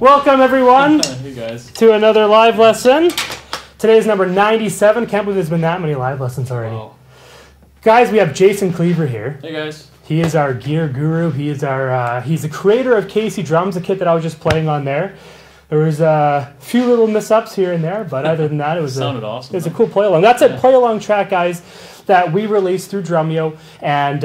Welcome everyone Hey guys. to another live lesson. Today's number 97. Can't believe there's been that many live lessons already. Wow. Guys, we have Jason Cleaver here. Hey guys. He is our gear guru. He is our he's the creator of Casey Drums, the kit that I was just playing on there. There was a few little mess-ups here and there, but other than that, it was Sounded awesome. It was a cool play-along. That's a play-along track, guys, that we released through Drumeo, and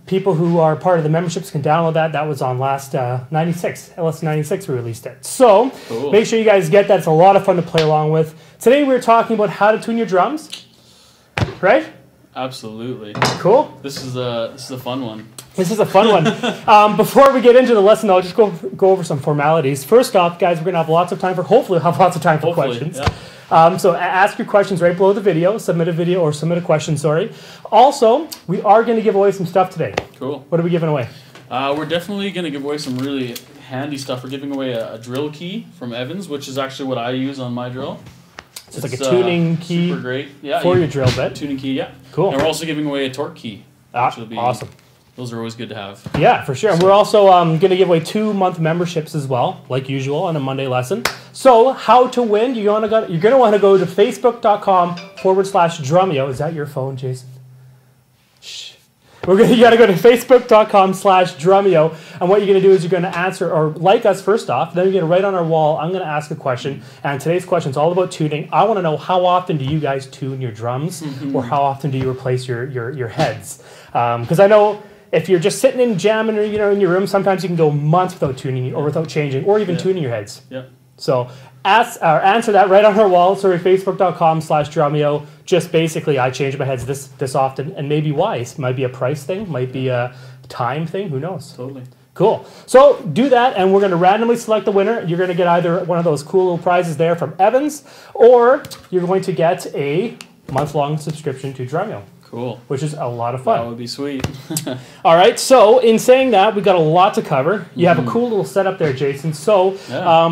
people who are part of the memberships can download that. That was on last 96, LS 96 we released it. So Cool. Make sure you guys get that. It's a lot of fun to play along with. Today we're talking about how to tune your drums, right? Absolutely. Cool. This is a fun one. This is a fun one. Before we get into the lesson, I'll just go over some formalities. First off, guys, we're going to have lots of time for, hopefully we'll have lots of time for questions. Yeah. So ask your questions right below the video, submit a question, sorry. Also, we are going to give away some stuff today. Cool. What are we giving away? We're definitely going to give away some really handy stuff. We're giving away a drill key from Evans, which is actually what I use on my drill. So it's like a tuning key super great. Yeah, for your drill bit. Tuning key, yeah. Cool. And we're also giving away a torque key. Which will be awesome. Those are always good to have. Yeah, for sure. And we're also going to give away 2-month memberships as well, like usual, on a Monday lesson. So how to win? You're going to want to go to facebook.com/Drumeo. Is that your phone, Jason? Shh. You got to go to facebook.com/Drumeo. And what you're going to do is you're going to answer or like us first off. Then you're going to write on our wall, I'm going to ask a question. And today's question is all about tuning. I want to know, how often do you guys tune your drums? Or how often do you replace your heads? Because I know if you're just sitting and jamming, or in your room, sometimes you can go months without tuning or without changing, or even tuning your heads. Yeah. So answer that right on our wall. Sorry, facebook.com/Drumeo. Just basically, I change my heads this often, and maybe why? It might be a price thing, might be a time thing. Who knows? Totally. Cool. So do that, and we're going to randomly select the winner. You're going to get either one of those cool little prizes there from Evans, or you're going to get a month-long subscription to Drumeo. Cool. Which is a lot of fun. That would be sweet. All right, so in saying that, we've got a lot to cover. You have a cool little setup there, Jason. So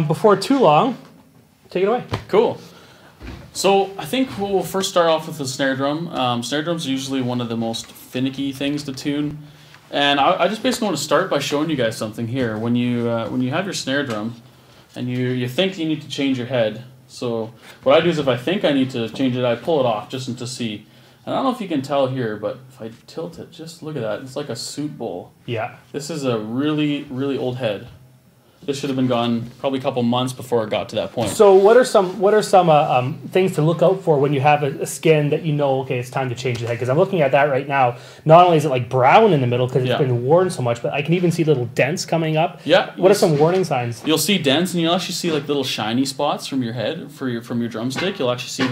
before too long, take it away. Cool. So I think we'll first start off with the snare drum. Snare drums are usually one of the most finicky things to tune. And I just basically want to start by showing you guys something here. When you have your snare drum and you think you need to change your head. So what I do is if I think I need to change it, I pull it off just to see. And I don't know if you can tell here, but if I tilt it, just look at that. It's like a soup bowl. Yeah. This is a really, really old head. This should have been gone probably a couple months before it got to that point. So what are some things to look out for when you have a skin that you know, okay, it's time to change the head? Because I'm looking at that right now. Not only is it like brown in the middle because it's been worn so much, but I can even see little dents coming up. Yeah. What are some warning signs? You'll see dents, and you'll actually see like little shiny spots from your head, from your drumstick. You'll actually see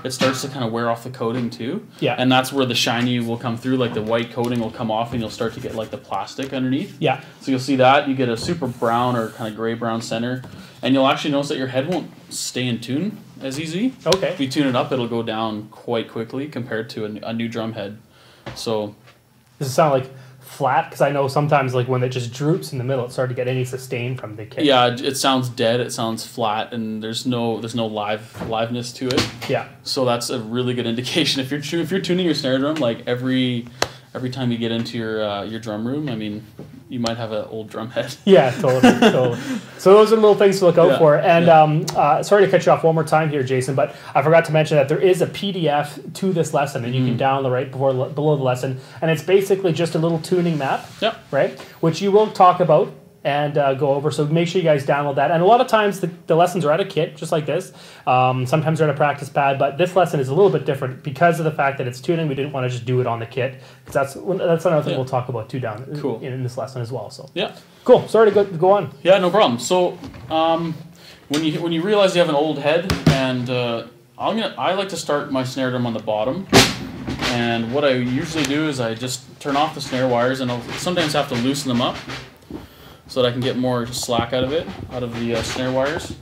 it starts to kind of wear off the coating too. Yeah. And that's where the shiny will come through, like the white coating will come off, and you'll start to get like the plastic underneath. Yeah. So you'll see that. You get a super brown or kind of gray-brown center, and you'll actually notice that your head won't stay in tune as easy. Okay. If you tune it up, it'll go down quite quickly compared to a new drum head. So does it sound like flat? Because I know sometimes like when it just droops in the middle, it's hard to get any sustain from the kick. Yeah, it sounds dead. It sounds flat, and there's no liveness to it. Yeah. So that's a really good indication. If you're tuning your snare drum, like every time you get into your drum room, I mean, you might have an old drum head. Yeah, totally. So those are little things to look out for. And sorry to cut you off one more time here, Jason, but I forgot to mention that there is a PDF to this lesson, and you can download right below the lesson. And it's basically just a little tuning map, right? Which you will talk about and go over. So make sure you guys download that. And a lot of times the lessons are at a kit, just like this. Sometimes they're at a practice pad, but this lesson is a little bit different because of the fact that it's tuning. We didn't want to just do it on the kit, because that's another thing we'll talk about too in this lesson as well. So cool. Sorry to go on. Yeah, no problem. So when you realize you have an old head, and I like to start my snare drum on the bottom. And what I usually do is I just turn off the snare wires, and I'll sometimes have to loosen them up so that I can get more slack out of the snare wires.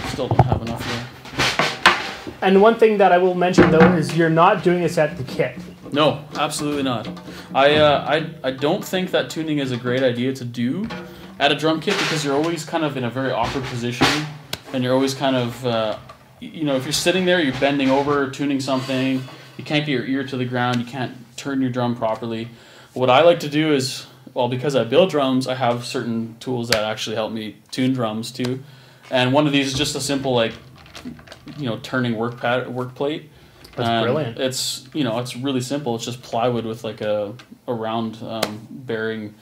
Still don't have enough here. And one thing that I will mention though is you're not doing this at the kit. No, absolutely not. I don't think that tuning is a great idea to do at a drum kit, because you're always kind of in a very awkward position, and you're always kind of if you're sitting there, you're bending over, tuning something, you can't get your ear to the ground, you can't turn your drum properly. What I like to do is well, because I build drums, I have certain tools that actually help me tune drums too. And one of these is just a simple, like, turning work plate. That's brilliant. It's it's really simple. It's just plywood with like a round bearing.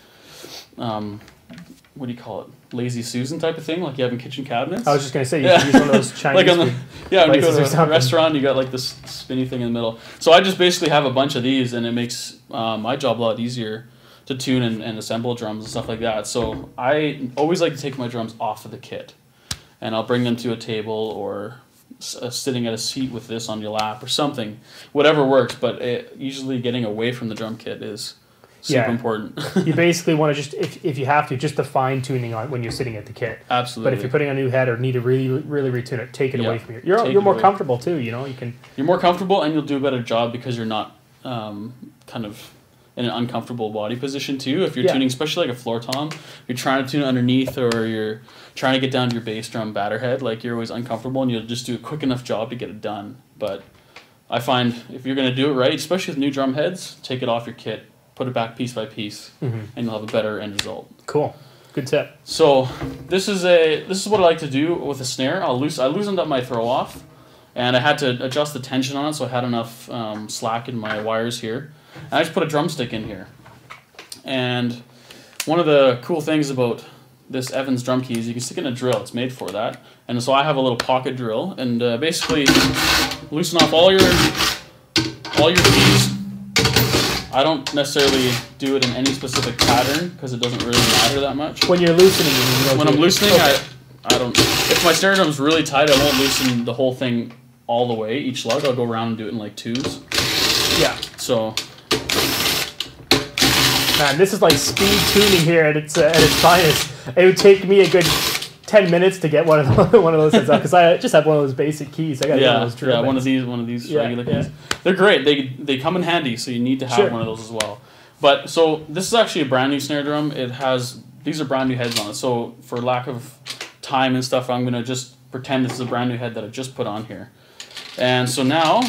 What do you call it? Lazy Susan type of thing, like you have in kitchen cabinets. I was just gonna say you can use one of those Chinese. Like when you go to a restaurant, you got like this spinny thing in the middle. So I just basically have a bunch of these, and it makes my job a lot easier to tune and assemble drums and stuff like that. So I always like to take my drums off of the kit, and I'll bring them to a table or sitting at a seat with this on your lap or something, whatever works. But usually getting away from the drum kit is super important. You basically want to just, if you have to, just the fine tuning on when you're sitting at the kit. Absolutely. But if you're putting a new head or need to really, really retune it, take it away from you. You're more comfortable too. You can. You're more comfortable, and you'll do a better job because you're not kind of in an uncomfortable body position too. If you're tuning, especially like a floor tom, you're trying to tune underneath, or you're trying to get down to your bass drum batter head, like you're always uncomfortable, and you'll just do a quick enough job to get it done. But I find if you're going to do it right, especially with new drum heads, take it off your kit, put it back piece by piece, and you'll have a better end result. Cool. Good tip. So this is what I like to do with a snare. I loosened up my throw off, and I had to adjust the tension on it, so I had enough slack in my wires here. And I just put a drumstick in here. And one of the cool things about this Evans drum key is you can stick it in a drill. It's made for that. And so I have a little pocket drill, and basically loosen off all your keys. I don't necessarily do it in any specific pattern because it doesn't really matter that much. When you're loosening, when I'm loosening, okay. I don't. If my snare drum's really tight, I won't loosen the whole thing all the way. Each lug, I'll go around and do it in like twos. Yeah. So. Man, this is like speed tuning here at its finest. It would take me a good 10 minutes to get one of those heads up because I just have one of those basic keys. I got one of those drill one of these regular keys. They're great. They come in handy, so you need to have one of those as well. But so this is actually a brand new snare drum. These are brand new heads on it. So for lack of time and stuff, I'm gonna just pretend this is a brand new head that I just put on here. And so now,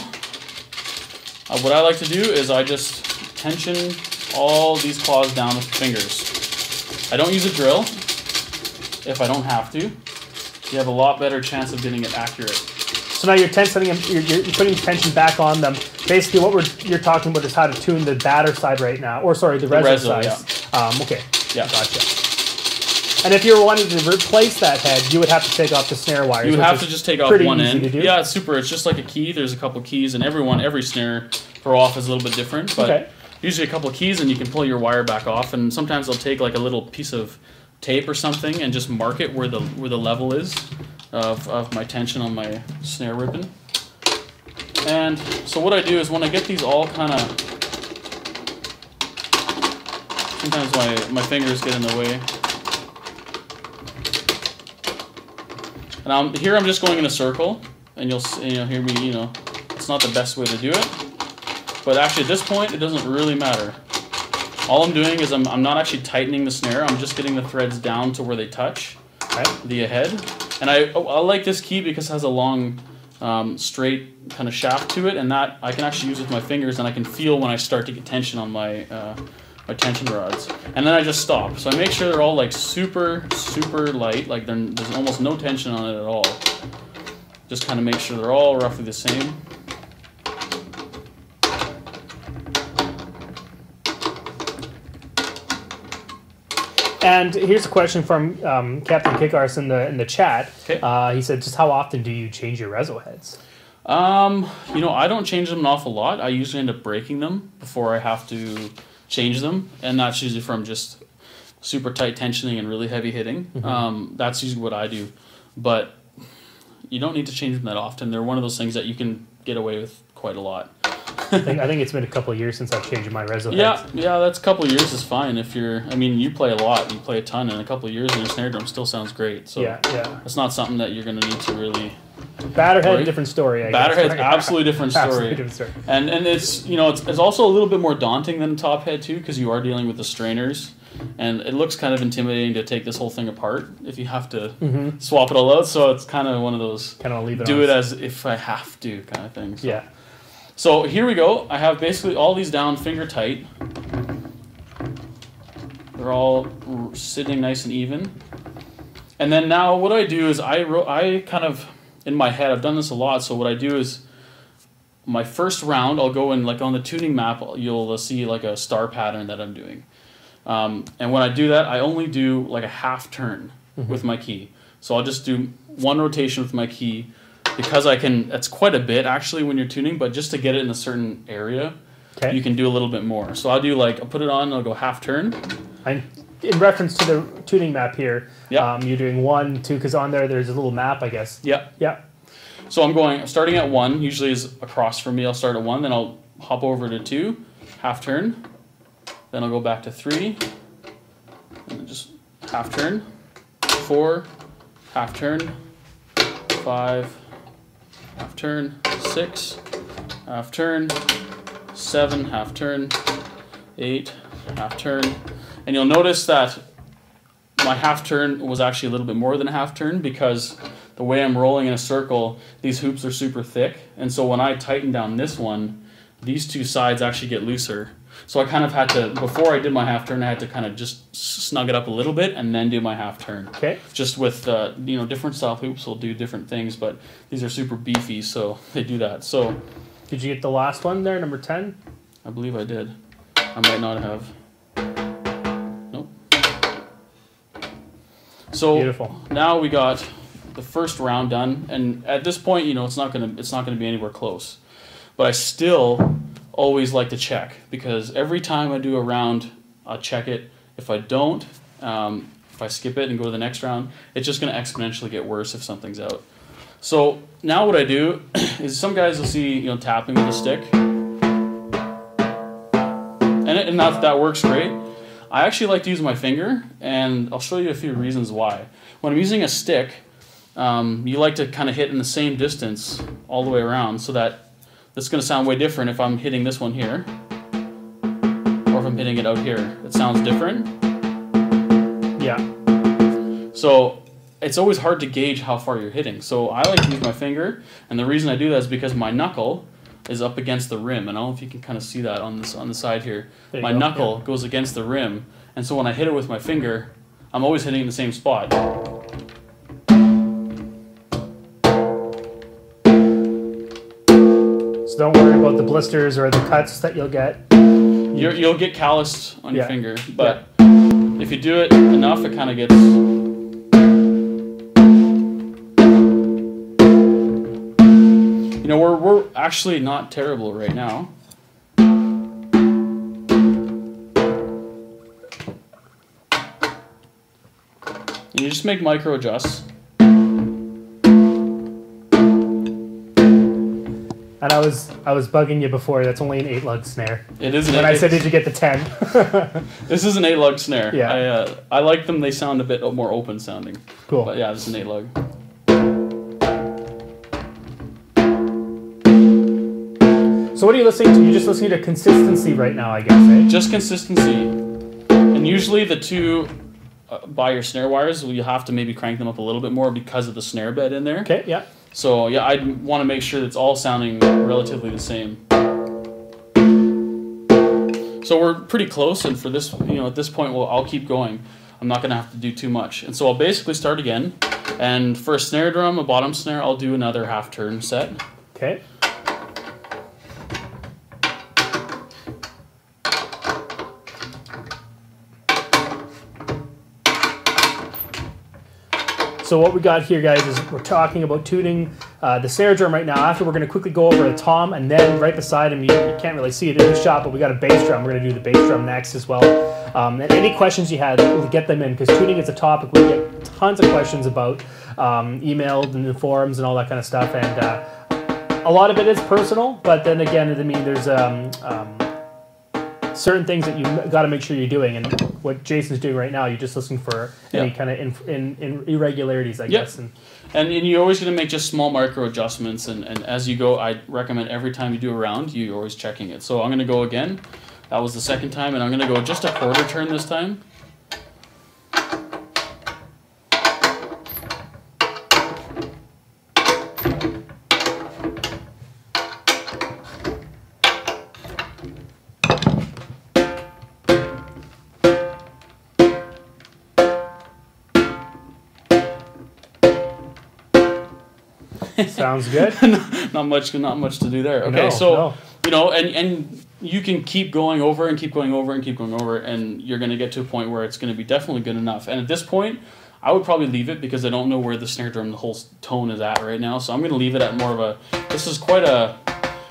what I like to do is I just tension all these claws down with fingers. I don't use a drill if I don't have to. You have a lot better chance of getting it accurate. So now you're you're putting tension back on them. Basically, what you're talking about is how to tune the batter side right now, or sorry, the reso side. Yeah. Okay. Yeah. Gotcha. And if you were wanting to replace that head, you would have to take off the snare wires. You would have to just take off one end. Yeah, it's super. It's just like a key. There's a couple keys, and every snare throw off is a little bit different. But usually a couple of keys, and you can pull your wire back off. And sometimes I'll take like a little piece of tape or something and just mark it where the level is of my tension on my snare ribbon. And so what I do is when I get these all kind of, sometimes my fingers get in the way. And here I'm just going in a circle, and you'll hear me, it's not the best way to do it. But actually at this point, it doesn't really matter. All I'm doing is I'm not actually tightening the snare. I'm just getting the threads down to where they touch the head. And I like this key because it has a long, straight kind of shaft to it, and that I can actually use with my fingers, and I can feel when I start to get tension on my tension rods. And then I just stop. So I make sure they're all like super, super light, like there's almost no tension on it at all. Just kind of make sure they're all roughly the same. And here's a question from Captain Kickars in the chat. Okay. He said, just how often do you change your reso heads? I don't change them an awful lot. I usually end up breaking them before I have to change them, and that's usually from just super tight tensioning and really heavy hitting. Mm-hmm. That's usually what I do, but you don't need to change them that often. They're one of those things that you can get away with quite a lot. I think it's been a couple of years since I've changed my reso heads. Yeah, that's a couple of years is fine. If you play a lot, you play a ton, and a couple of years and your snare drum still sounds great. So yeah. It's not something that you're going to need to really. Batterhead, different story. Batterhead's absolutely different story. Absolutely different story. And it's it's also a little bit more daunting than top head too, because you are dealing with the strainers, and it looks kind of intimidating to take this whole thing apart if you have to swap it all out. So it's kind of one of those do it as if I have to kind of thing. So. Yeah. So here we go. I have basically all these down finger tight. They're all sitting nice and even. And then now what I do is I kind of, in my head, I've done this a lot, so what I do is my first round, I'll go in, like on the tuning map, you'll see like a star pattern that I'm doing. And when I do that, I only do like a half turn with my key. So I'll just do one rotation with my key because that's quite a bit actually when you're tuning, but just to get it in a certain area, you can do a little bit more. So I'll put it on, I'll go half turn. In reference to the tuning map here, you're doing 1, 2, because on there's a little map, I guess. Yeah. So I'm starting at 1, usually is across from me. I'll start at 1, then I'll hop over to 2, half turn. Then I'll go back to 3, and then just half turn. 4, half turn. 5, half turn. 6, half turn. 7, half turn. 8, half turn. And you'll notice that my half turn was actually a little bit more than a half turn because the way I'm rolling in a circle, these hoops are super thick. And so when I tighten down this one, these two sides actually get looser. So I kind of had to, before I did my half turn, I had to kind of just snug it up a little bit and then do my half turn. Okay. Just with, different style hoops will do different things, but these are super beefy, so they do that. So, did you get the last one there, number 10? I believe I did. I might not have. Nope. So beautiful. Now we got the first round done, and at this point, it's not gonna be anywhere close. But I still always like to check because every time I do a round, I'll check it. If I don't, if I skip it and go to the next round, it's just gonna exponentially get worse if something's out. So now what I do is some guys will see tapping with a stick, and that works great. I actually like to use my finger, and I'll show you a few reasons why. When I'm using a stick, you like to kind of hit in the same distance all the way around, so that it's going to sound way different if I'm hitting this one here, or if I'm hitting it out here. It sounds different. Yeah. So it's always hard to gauge how far you're hitting. So I like to use my finger, and the reason I do that is because my knuckle is up against the rim. And I don't know if you can kind of see that on the side here. My knuckle goes against the rim, and so when I hit it with my finger, I'm always hitting it in the same spot. So don't worry about the blisters or the cuts that you'll get. You'll get calloused on your finger, but if you do it enough, it kind of gets. We're actually not terrible right now. And you just make micro adjusts. And I was bugging you before. That's only an 8-lug snare. It is. When I said, did you get the 10? This is an 8-lug snare. Yeah. I like them. They sound a bit more open sounding. Cool. But yeah, this is an 8-lug. So what are you listening to? You're just listening to consistency right now, I guess, eh? Just consistency. And usually the two by your snare wires, you have to maybe crank them up a little bit more because of the snare bed in there. Okay. Yeah. So yeah, I want to make sure that it's all sounding relatively the same. So we're pretty close, and for this, at this point, I'll keep going. I'm not going to have to do too much. And so I'll basically start again. And for a snare drum, a bottom snare, I'll do another half turn set. Okay. So what we got here, guys, is we're talking about tuning the snare drum right now. After, we're going to quickly go over a tom, and then right beside him, you can't really see it in the shot, but we got a bass drum. We're going to do the bass drum next as well. And any questions you had, we'll get them in, because tuning is a topic we get tons of questions about, emailed and in the forums and all that kind of stuff. And a lot of it is personal, but then again, I mean, there's certain things that you got to make sure you're doing, and what Jason's doing right now, you're just listening for any kind of in irregularities, I guess. And you're always going to make just small micro adjustments, and as you go, I recommend every time you do a round, you're always checking it. So I'm going to go again. That was the second time, and I'm going to go just a quarter turn this time. Sounds good. not much to do there. Okay, you know, and you can keep going over and keep going over and keep going over, and you're going to get to a point where it's going to be definitely good enough. And at this point, I would probably leave it because I don't know where the snare drum, the whole tone is at right now. So I'm going to leave it at more of a, this is quite a,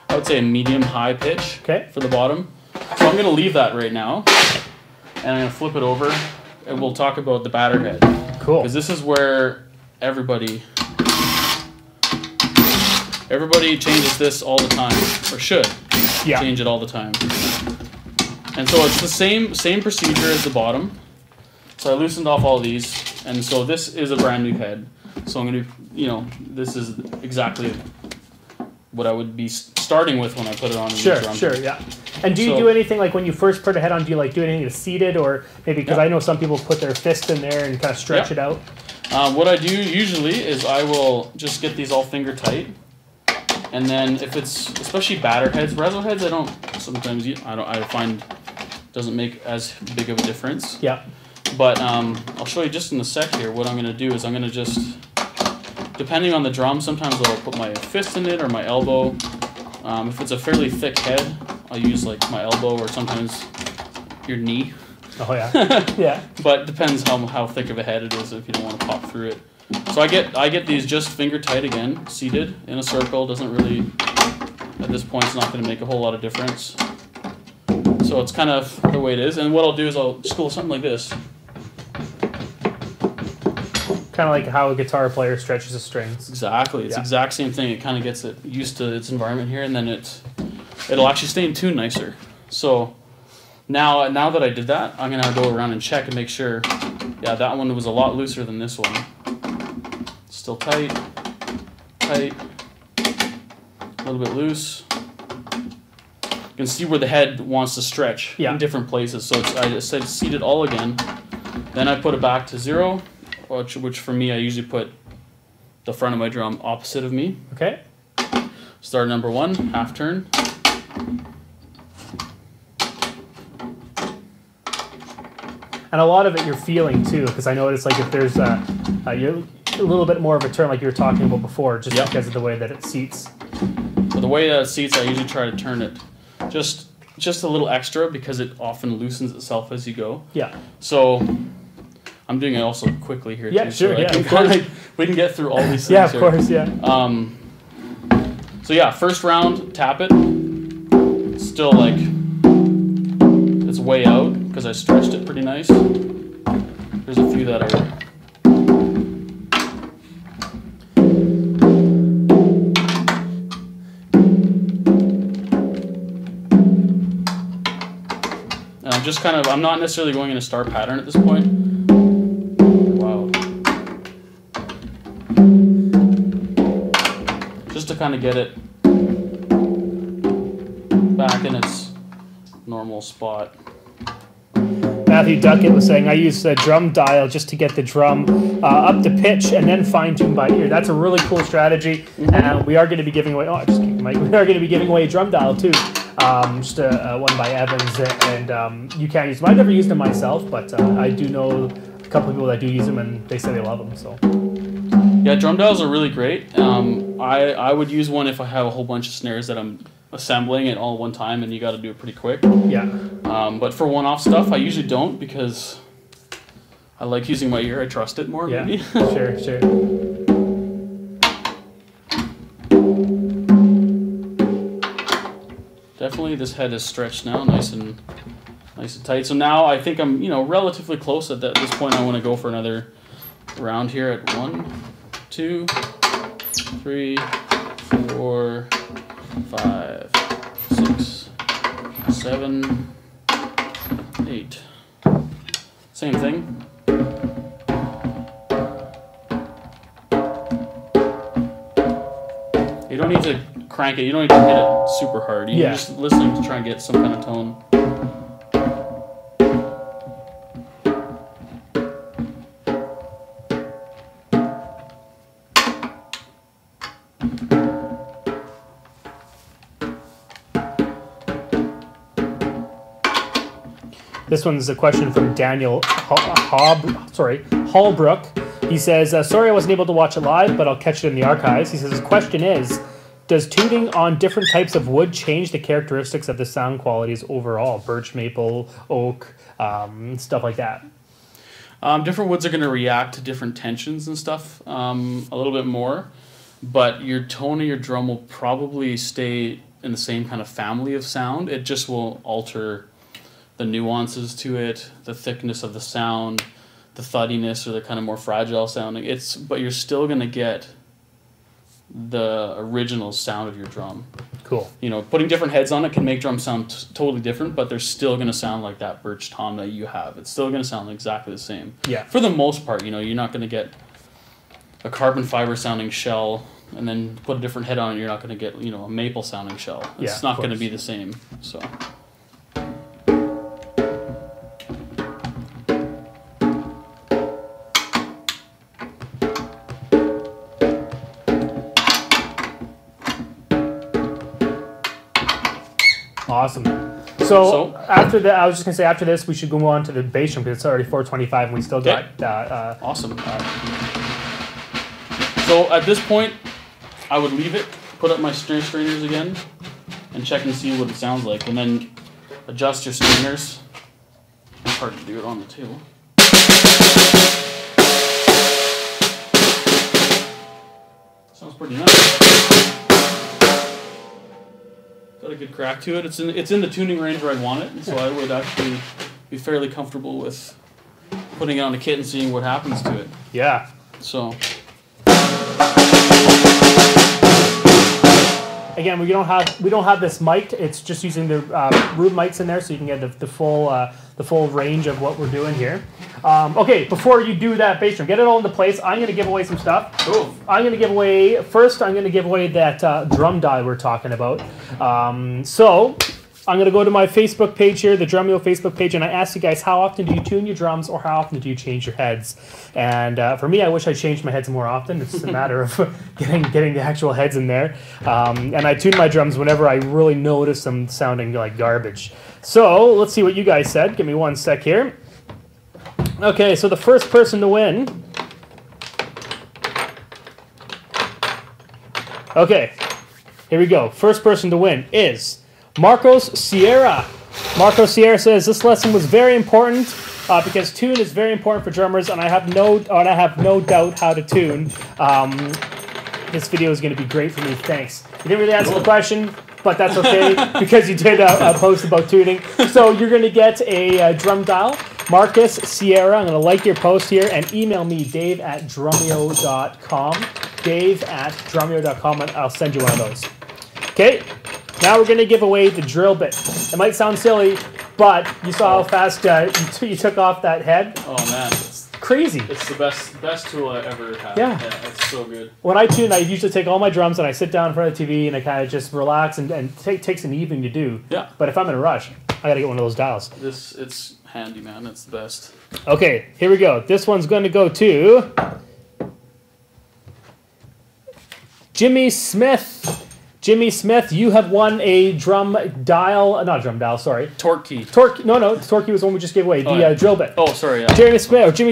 I would say a medium-high pitch for the bottom. So I'm going to leave that right now, and I'm going to flip it over, and we'll talk about the batter head. Cool. Because this is where everybody changes this all the time, or should change it all the time. And so it's the same procedure as the bottom. So I loosened off all these, and so this is a brand new head. So I'm going to, you know, this is exactly what I would be starting with when I put it on. Sure, yeah. And do you do anything, like when you first put a head on, do you like do anything to seat it, or maybe, because I know some people put their fist in there and kind of stretch it out? What I do usually is I will just get these all finger tight. And then if it's, especially batter heads, reso heads, I don't, sometimes I find doesn't make as big of a difference. Yeah. But I'll show you just in a sec here. What I'm going to do is I'm going to just, depending on the drum, sometimes I'll put my fist in it or my elbow. If it's a fairly thick head, I'll use like my elbow or sometimes your knee. Oh yeah, yeah. But depends how thick of a head it is if you don't want to pop through it. So I get these just finger tight again, seated in a circle. Doesn't really, at this point, it's not going to make a whole lot of difference. So it's kind of the way it is. And what I'll do is I'll just go something like this. Kind of like how a guitar player stretches the strings. Exactly. It's the exact same thing. It kind of gets it used to its environment here, and then it'll actually stay in tune nicer. So now that I did that, I'm going to go around and check and make sure, yeah, that one was a lot looser than this one. Still tight, a little bit loose. You can see where the head wants to stretch in different places. So I just said seat it all again. Then I put it back to 0, which for me, I usually put the front of my drum opposite of me. Okay. Start number 1, half turn. And a lot of it you're feeling too, because I notice like if there's a little bit more of a turn like you were talking about before, just because of the way that it seats. So the way that it seats, I usually try to turn it just a little extra because it often loosens itself as you go. Yeah. So I'm doing it also quickly here too. Sure, so we can get through all these things. Yeah, of course, yeah. So yeah, first round, tap it. It's still like it's way out because I stretched it pretty nice. There's a few that are. Just kind of, I'm not necessarily going in a star pattern at this point. Wow. Just to kind of get it back in its normal spot. Matthew Duckett was saying, I use a drum dial just to get the drum up to pitch and then fine tune by ear. That's a really cool strategy. And we are going to be giving away, we are going to be giving away a drum dial too. Just one by Evans, and you can use them. I've never used them myself, but I do know a couple of people that do use them, and they say they love them. So, yeah, drum dials are really great. I would use one if I have a whole bunch of snares that I'm assembling it all at one time, and you got to do it pretty quick. Yeah. But for one-off stuff, I usually don't because I like using my ear. I trust it more. Yeah. Maybe. Sure. Definitely, this head is stretched now, nice and tight. So now I think I'm, relatively close at this point. I want to go for another round here at 1, 2, 3, 4, 5, 6, 7, 8. Same thing. You don't need to crank it. You don't need to hit it super hard. You're just listening to try and get some kind of tone. This one's a question from Daniel Hallbrook. He says, sorry I wasn't able to watch it live, but I'll catch it in the archives. He says, his question is, does tuning on different types of wood change the characteristics of the sound qualities overall? Birch, maple, oak, stuff like that. Different woods are going to react to different tensions and stuff a little bit more, but your tone of your drum will probably stay in the same kind of family of sound. It just will alter the nuances to it, the thickness of the sound, the thuddiness or the kind of more fragile sounding. But you're still going to get the original sound of your drum. Cool. You know, putting different heads on it can make drums sound totally different, but they're still going to sound like that birch tom that you have. It's still going to sound exactly the same. Yeah. For the most part, you know, you're not going to get a carbon fiber sounding shell and then put a different head on it. You're not going to get, you know, a maple sounding shell. It's not going to be the same. So. Awesome. So after that, I was just gonna say after this we should go on to the bass drum because it's already 4:25 and we still got awesome. So at this point, I would leave it, put up my snare strainers again, and check and see what it sounds like, and then adjust your strainers. It's hard to do it on the table. Sounds pretty nice. Got a good crack to it. It's in the tuning range where I want it, so I would actually be fairly comfortable with putting it on a kit and seeing what happens to it. Yeah. So again, we don't have this mic'd. It's just using the room mics in there, so you can get the full range of what we're doing here. Okay, before you do that bass drum, get it all into place. I'm going to give away some stuff. Cool. I'm going to give away that drum dial we're talking about. So I'm going to go to my Facebook page here, the Drumeo Facebook page, and I asked you guys, how often do you tune your drums or how often do you change your heads? And for me, I wish I changed my heads more often. It's a matter of getting the actual heads in there. And I tune my drums whenever I really notice them sounding like garbage. So let's see what you guys said. Give me one sec here. Okay, so the first person to win. Okay, here we go. First person to win is Marcos Sierra. Marcos Sierra says this lesson was very important because tune is very important for drummers, and I have no doubt how to tune. This video is going to be great for me. Thanks. You didn't really answer the question, but that's okay because you did a post about tuning. So you're going to get a drum dial. Marcus Sierra, I'm going to like your post here and email me, dave@drumeo.com. Dave@drumeo.com, and I'll send you one of those. Okay, now we're going to give away the drill bit. It might sound silly, but you saw how fast you took off that head. Oh man, it's crazy. It's the best tool I ever had. Yeah, it's so good. When I tune, I usually take all my drums and I sit down in front of the TV and I kind of just relax and takes an evening to do. Yeah. But if I'm in a rush, I got to get one of those dials. It's handy, man. It's the best. Okay, here we go. This one's going to go to Jimmy Smith. Jimmy Smith, you have won a drum dial, not drum dial, sorry. Torque key. Torque key was the one we just gave away, the drill bit. Oh, sorry, yeah. Jimmy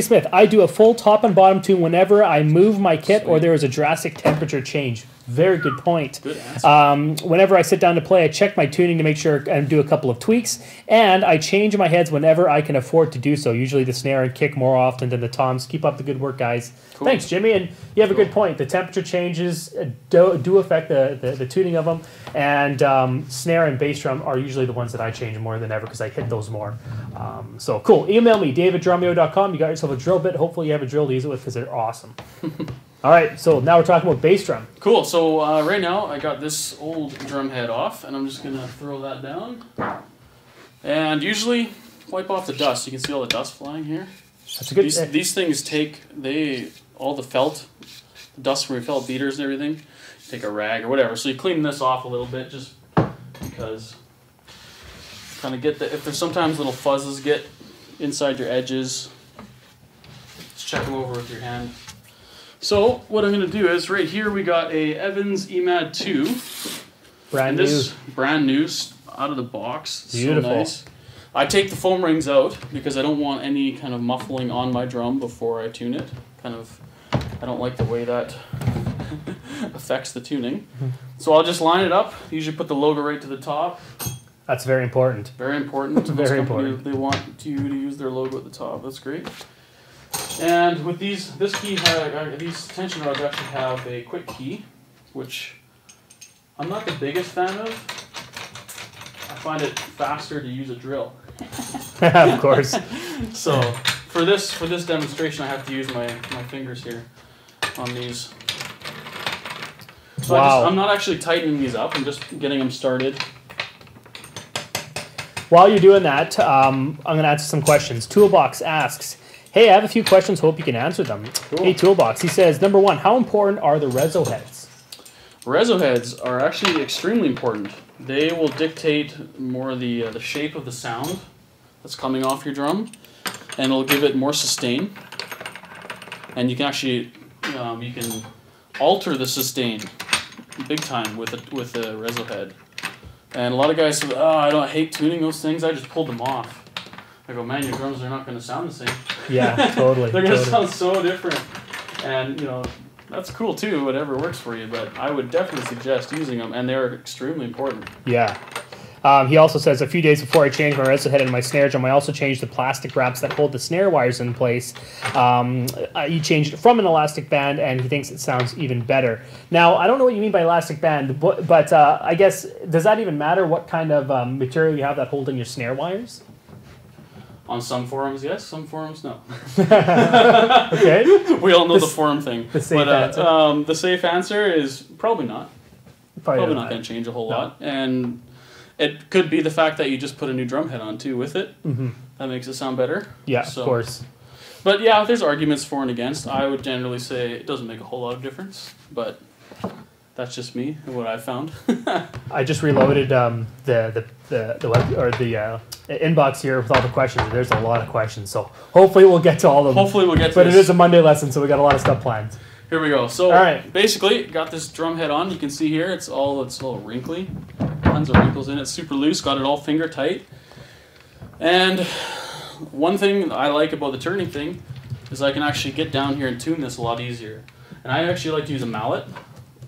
Smith, I do a full top and bottom tune whenever I move my kit or there is a drastic temperature change. Very good point. Good answer. Whenever I sit down to play, I check my tuning to make sure and do a couple of tweaks, and I change my heads whenever I can afford to do so. Usually the snare and kick more often than the toms. Keep up the good work, guys. Cool. Thanks, Jimmy. And you have a good point. The temperature changes do affect the tuning of them, and snare and bass drum are usually the ones that I change more than ever because I hit those more. So cool. Email me, dave@drumeo.com. You got yourself a drill bit. Hopefully you have a drill to use it with because they're awesome. All right, so now we're talking about bass drum. Cool. So right now I got this old drum head off, and I'm just gonna throw that down. And usually wipe off the dust. You can see all the dust flying here. That's a good. These things take all the felt, the dust from your felt beaters and everything. Take a rag or whatever. So you clean this off a little bit, just because. Kind of get if there's sometimes little fuzzes get inside your edges. Just check them over with your hand. So what I'm going to do is right here we got a Evans EMAD 2. Brand new. Brand new out of the box. Beautiful. So nice. I take the foam rings out because I don't want any kind of muffling on my drum before I tune it. I don't like the way that affects the tuning. So I'll just line it up. Usually put the logo right to the top. That's very important. Very important. Very important. They want you to use their logo at the top. That's great. And with these tension rods actually have a quick key, which I'm not the biggest fan of. I find it faster to use a drill. Of course. So for this demonstration, I have to use my fingers here on these. So wow. I'm not actually tightening these up. I'm just getting them started. While you're doing that, I'm going to answer some questions. Toolbox asks, hey, I have a few questions. Hope you can answer them. Cool. Hey, Toolbox. He says, number one, how important are the reso heads? Reso heads are actually extremely important. They will dictate more the shape of the sound that's coming off your drum, and it'll give it more sustain. And you can actually you can alter the sustain big time with a reso head. And a lot of guys say, "Oh, I hate tuning those things. I just pulled them off." I go, "Man, your drums are not going to sound the same." Yeah, totally. They're going to sound so different, and that's cool too, whatever works for you, but I would definitely suggest using them, and they're extremely important. Yeah. He also says, a few days before I changed my reso head and my snare drum, I also changed the plastic wraps that hold the snare wires in place. He changed it from an elastic band, and he thinks it sounds even better. Now, I don't know what you mean by elastic band, but I guess, does that even matter what kind of material you have that holding your snare wires? On some forums, yes. Some forums, no. Okay. We all know the forum thing. The safe answer. The safe answer is probably not. Probably not going to change a whole lot. And it could be the fact that you just put a new drum head on, too, with it. Mm-hmm. That makes it sound better. Yeah, of course. But, yeah, there's arguments for and against. I would generally say it doesn't make a whole lot of difference. But that's just me and what I found. I just reloaded the web, or the inbox here with all the questions. There's a lot of questions, so hopefully we'll get to all of them. Hopefully we'll get to But this. It is a Monday lesson, so we got a lot of stuff planned. Here we go. So all right. Basically, got this drum head on. You can see here it's a little wrinkly. Tons of wrinkles in it. Super loose. Got it all finger tight. And one thing I like about the turning thing is I can actually get down here and tune this a lot easier. And I actually like to use a mallet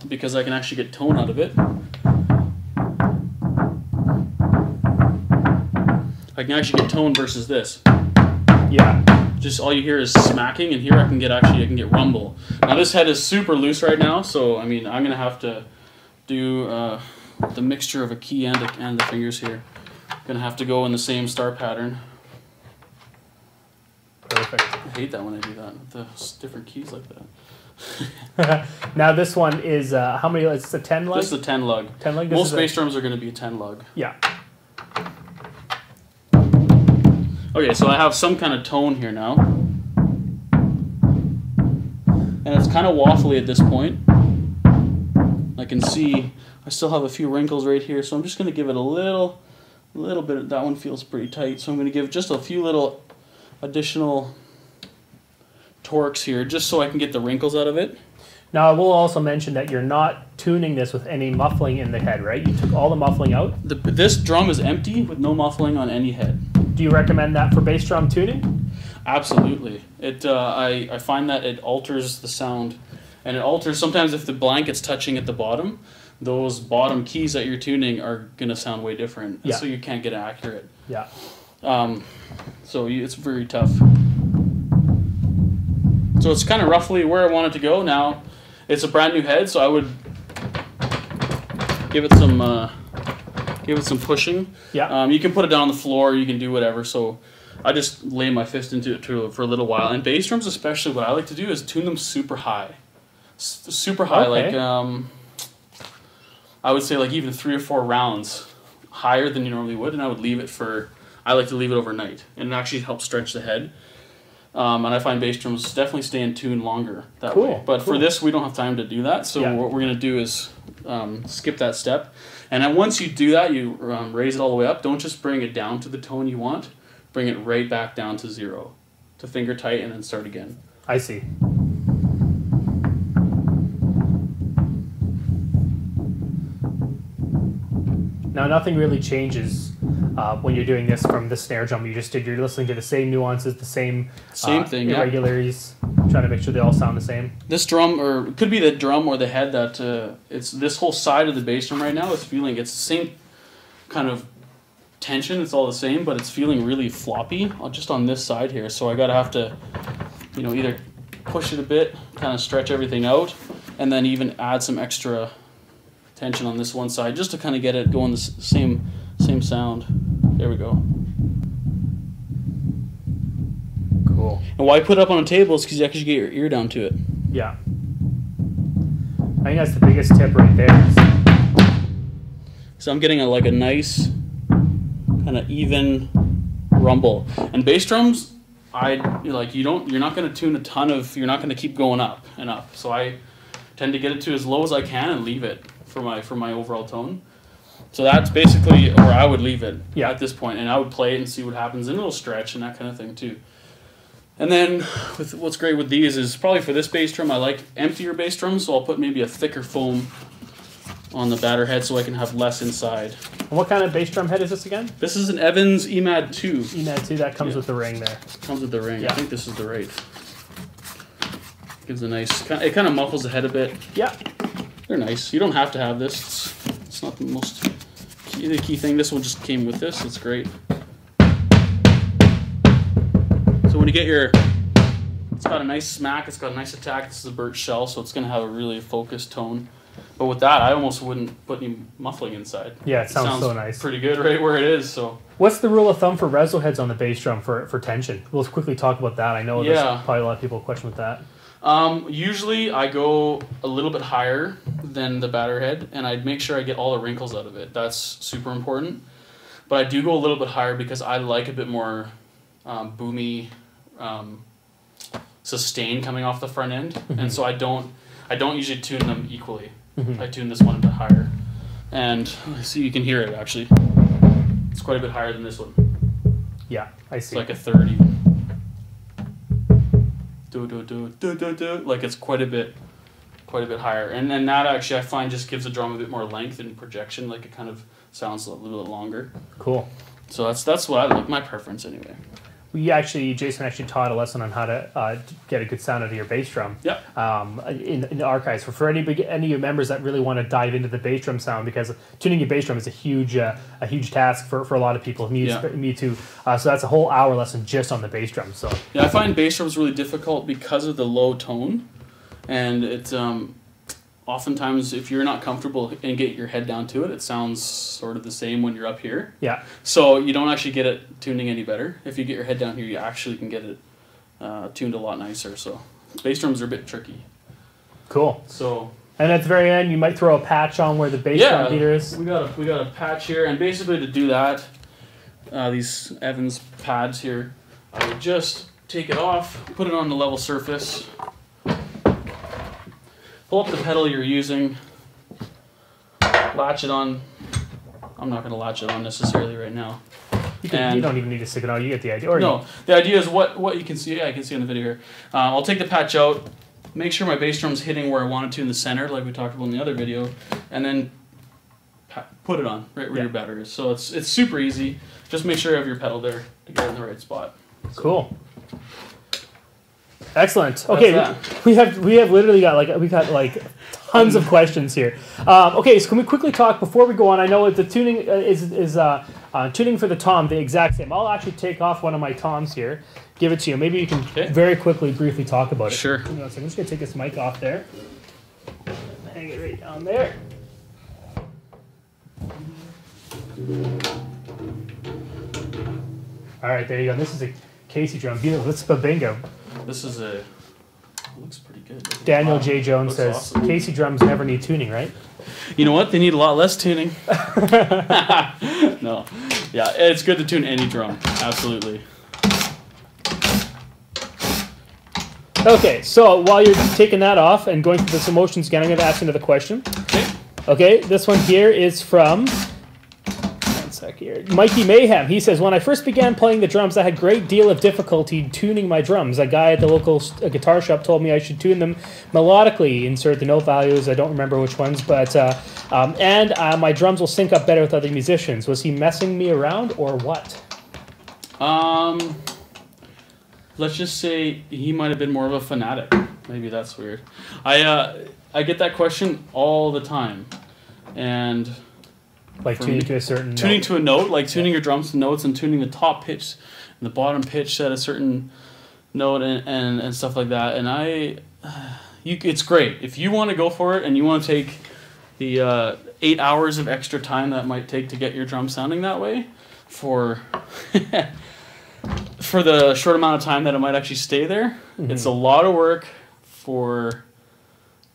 because I can actually get tone out of it. I can actually get tone versus this. Yeah. Just all you hear is smacking, and here I can get rumble. Now this head is super loose right now, so I mean I'm gonna have to do the mixture of a key and the fingers here. Gonna have to go in the same star pattern. Perfect. I hate that when I do that with the different keys like that. Now this one is how many? It's a 10 lug. This is a 10 lug. 10 lug. Most bass drums are going to be a 10 lug. Yeah. Okay, so I have some kind of tone here now, and it's kind of waffly at this point. I can see I still have a few wrinkles right here, so I'm just going to give it a little bit. That one feels pretty tight, so I'm going to give just a few little additional torques here, just so I can get the wrinkles out of it. Now I will also mention that you're not tuning this with any muffling in the head, right? You took all the muffling out. This drum is empty with no muffling on any head. Do you recommend that for bass drum tuning? Absolutely. I find that it alters the sound, and it alters sometimes if the blanket's touching at the bottom. Those bottom keys that you're tuning are going to sound way different, yeah. So you can't get accurate. Yeah. So it's very tough. So it's kind of roughly where I want it to go. Now, it's a brand new head, so I would give it some pushing. Yeah. You can put it down on the floor. You can do whatever. So I just lay my fist into it for a little while. And bass drums, especially, what I like to do is tune them super high. Super high, okay. Like I would say like even 3 or 4 rounds higher than you normally would, and I would leave it I like to leave it overnight, and it actually helps stretch the head. And I find bass drums definitely stay in tune longer that way. But for this, we don't have time to do that, so what we're going to do is skip that step. And then once you do that, you raise it all the way up. Don't just bring it down to the tone you want. Bring it right back down to 0, to finger tight, and then start again. I see. Now nothing really changes when you're doing this from the snare drum, you're listening to the same nuances, the same thing, irregularities, trying to make sure they all sound the same. This drum, or it could be the drum or the head, that it's this whole side of the bass drum right now is feeling, it's the same kind of tension, it's all the same, but it's feeling really floppy just on this side here. So I gotta have to, either push it a bit, kind of stretch everything out, and then even add some extra tension on this one side just to kind of get it going the same sound. There we go. Cool. And why put it up on a table is because you actually get your ear down to it. Yeah. I think that's the biggest tip right there. So I'm getting a nice kind of even rumble. And bass drums, you're not going to tune a ton of, you're not going to keep going up and up. So I tend to get it to as low as I can and leave it for my overall tone. So that's basically where I would leave it at this point, and I would play it and see what happens, and it'll stretch and that kind of thing too. And then what's great with these is probably for this bass drum, I like emptier bass drums, so I'll put maybe a thicker foam on the batter head so I can have less inside. And what kind of bass drum head is this again? This is an Evans EMAD 2. EMAD 2, that comes with the ring there. Comes with the ring. Yeah. I think this is the right. Gives a nice, it kind of muffles the head a bit. Yeah. They're nice. You don't have to have this. It's not the key thing. This one just came with this. It's great. So when you get it's got a nice smack. It's got a nice attack. This is a birch shell, so it's going to have a really focused tone. But with that, I almost wouldn't put any muffling inside. Yeah, it sounds so nice. Pretty good right where it is. So. What's the rule of thumb for reso heads on the bass drum for tension? We'll quickly talk about that. I know there's probably a lot of people question with that. Usually I go a little bit higher than the batter head, and I'd make sure I get all the wrinkles out of it. That's super important. But I do go a little bit higher because I like a bit more boomy sustain coming off the front end, and so I don't usually tune them equally. I tune this one a bit higher, and see, you can hear it actually. It's quite a bit higher than this one. Yeah, I see. It's like a 30. Like it's quite a bit higher, and then that actually I find just gives the drum a bit more length and projection. Like it kind of sounds a little bit longer. Cool. So that's what I like. My preference anyway. Jason actually taught a lesson on how to get a good sound out of your bass drum. Yeah. In the archives for any of your members that really want to dive into the bass drum sound, because tuning your bass drum is a huge task for a lot of people. Me too. So that's a whole hour lesson just on the bass drum. So yeah, I find bass drums really difficult because of the low tone, and it's oftentimes if you're not comfortable and get your head down to it, it sounds sort of the same when you're up here. Yeah. So you don't actually get it tuning any better. If you get your head down here, you actually can get it tuned a lot nicer. So bass drums are a bit tricky. Cool. So. And at the very end, you might throw a patch on where the bass drum beater is. We got a patch here, and basically to do that, these Evans pads here, I would just take it off, put it on the level surface. Pull up the pedal you're using, latch it on. I'm not going to latch it on necessarily right now. You don't even need to stick it on. You get the idea. The idea is what you can see. Yeah, I can see on the video here. I'll take the patch out, make sure my bass drum's hitting where I want it to in the center, like we talked about in the other video, and then put it on right where your batter is. So it's super easy. Just make sure you have your pedal there to get it in the right spot. Cool. Excellent. Okay, we have literally got tons of questions here. Okay, so can we quickly talk before we go on? I know the tuning is tuning for the tom the exact same. I'll actually take off one of my toms here, give it to you. Maybe you can very quickly, briefly talk about it. Sure. So I'm just gonna take this mic off there, hang it right down there. All right, there you go. This is a Casey drum. Beautiful. This is Babingo. This is it looks pretty good. Daniel J. Jones says, awesome. Casey drums never need tuning, right? You know what? They need a lot less tuning. No. Yeah, it's good to tune any drum. Absolutely. Okay, so while you're taking that off and going through this emotions again, I'm going to ask another question. Okay, this one here is from... sec here. Mikey Mayhem, he says, when I first began playing the drums, I had a great deal of difficulty tuning my drums. A guy at the local guitar shop told me I should tune them melodically, insert the note values, I don't remember which ones, but my drums will sync up better with other musicians. Was he messing me around or what? Let's just say he might have been more of a fanatic. Maybe that's weird. I get that question all the time, and like tuning to a certain tuning to a note, like tuning your drums to notes and tuning the top pitch and the bottom pitch at a certain note and stuff like that. And it's great if you want to go for it and you want to take the 8 hours of extra time that might take to get your drum sounding that way for for the short amount of time that it might actually stay there. Mm-hmm. It's a lot of work for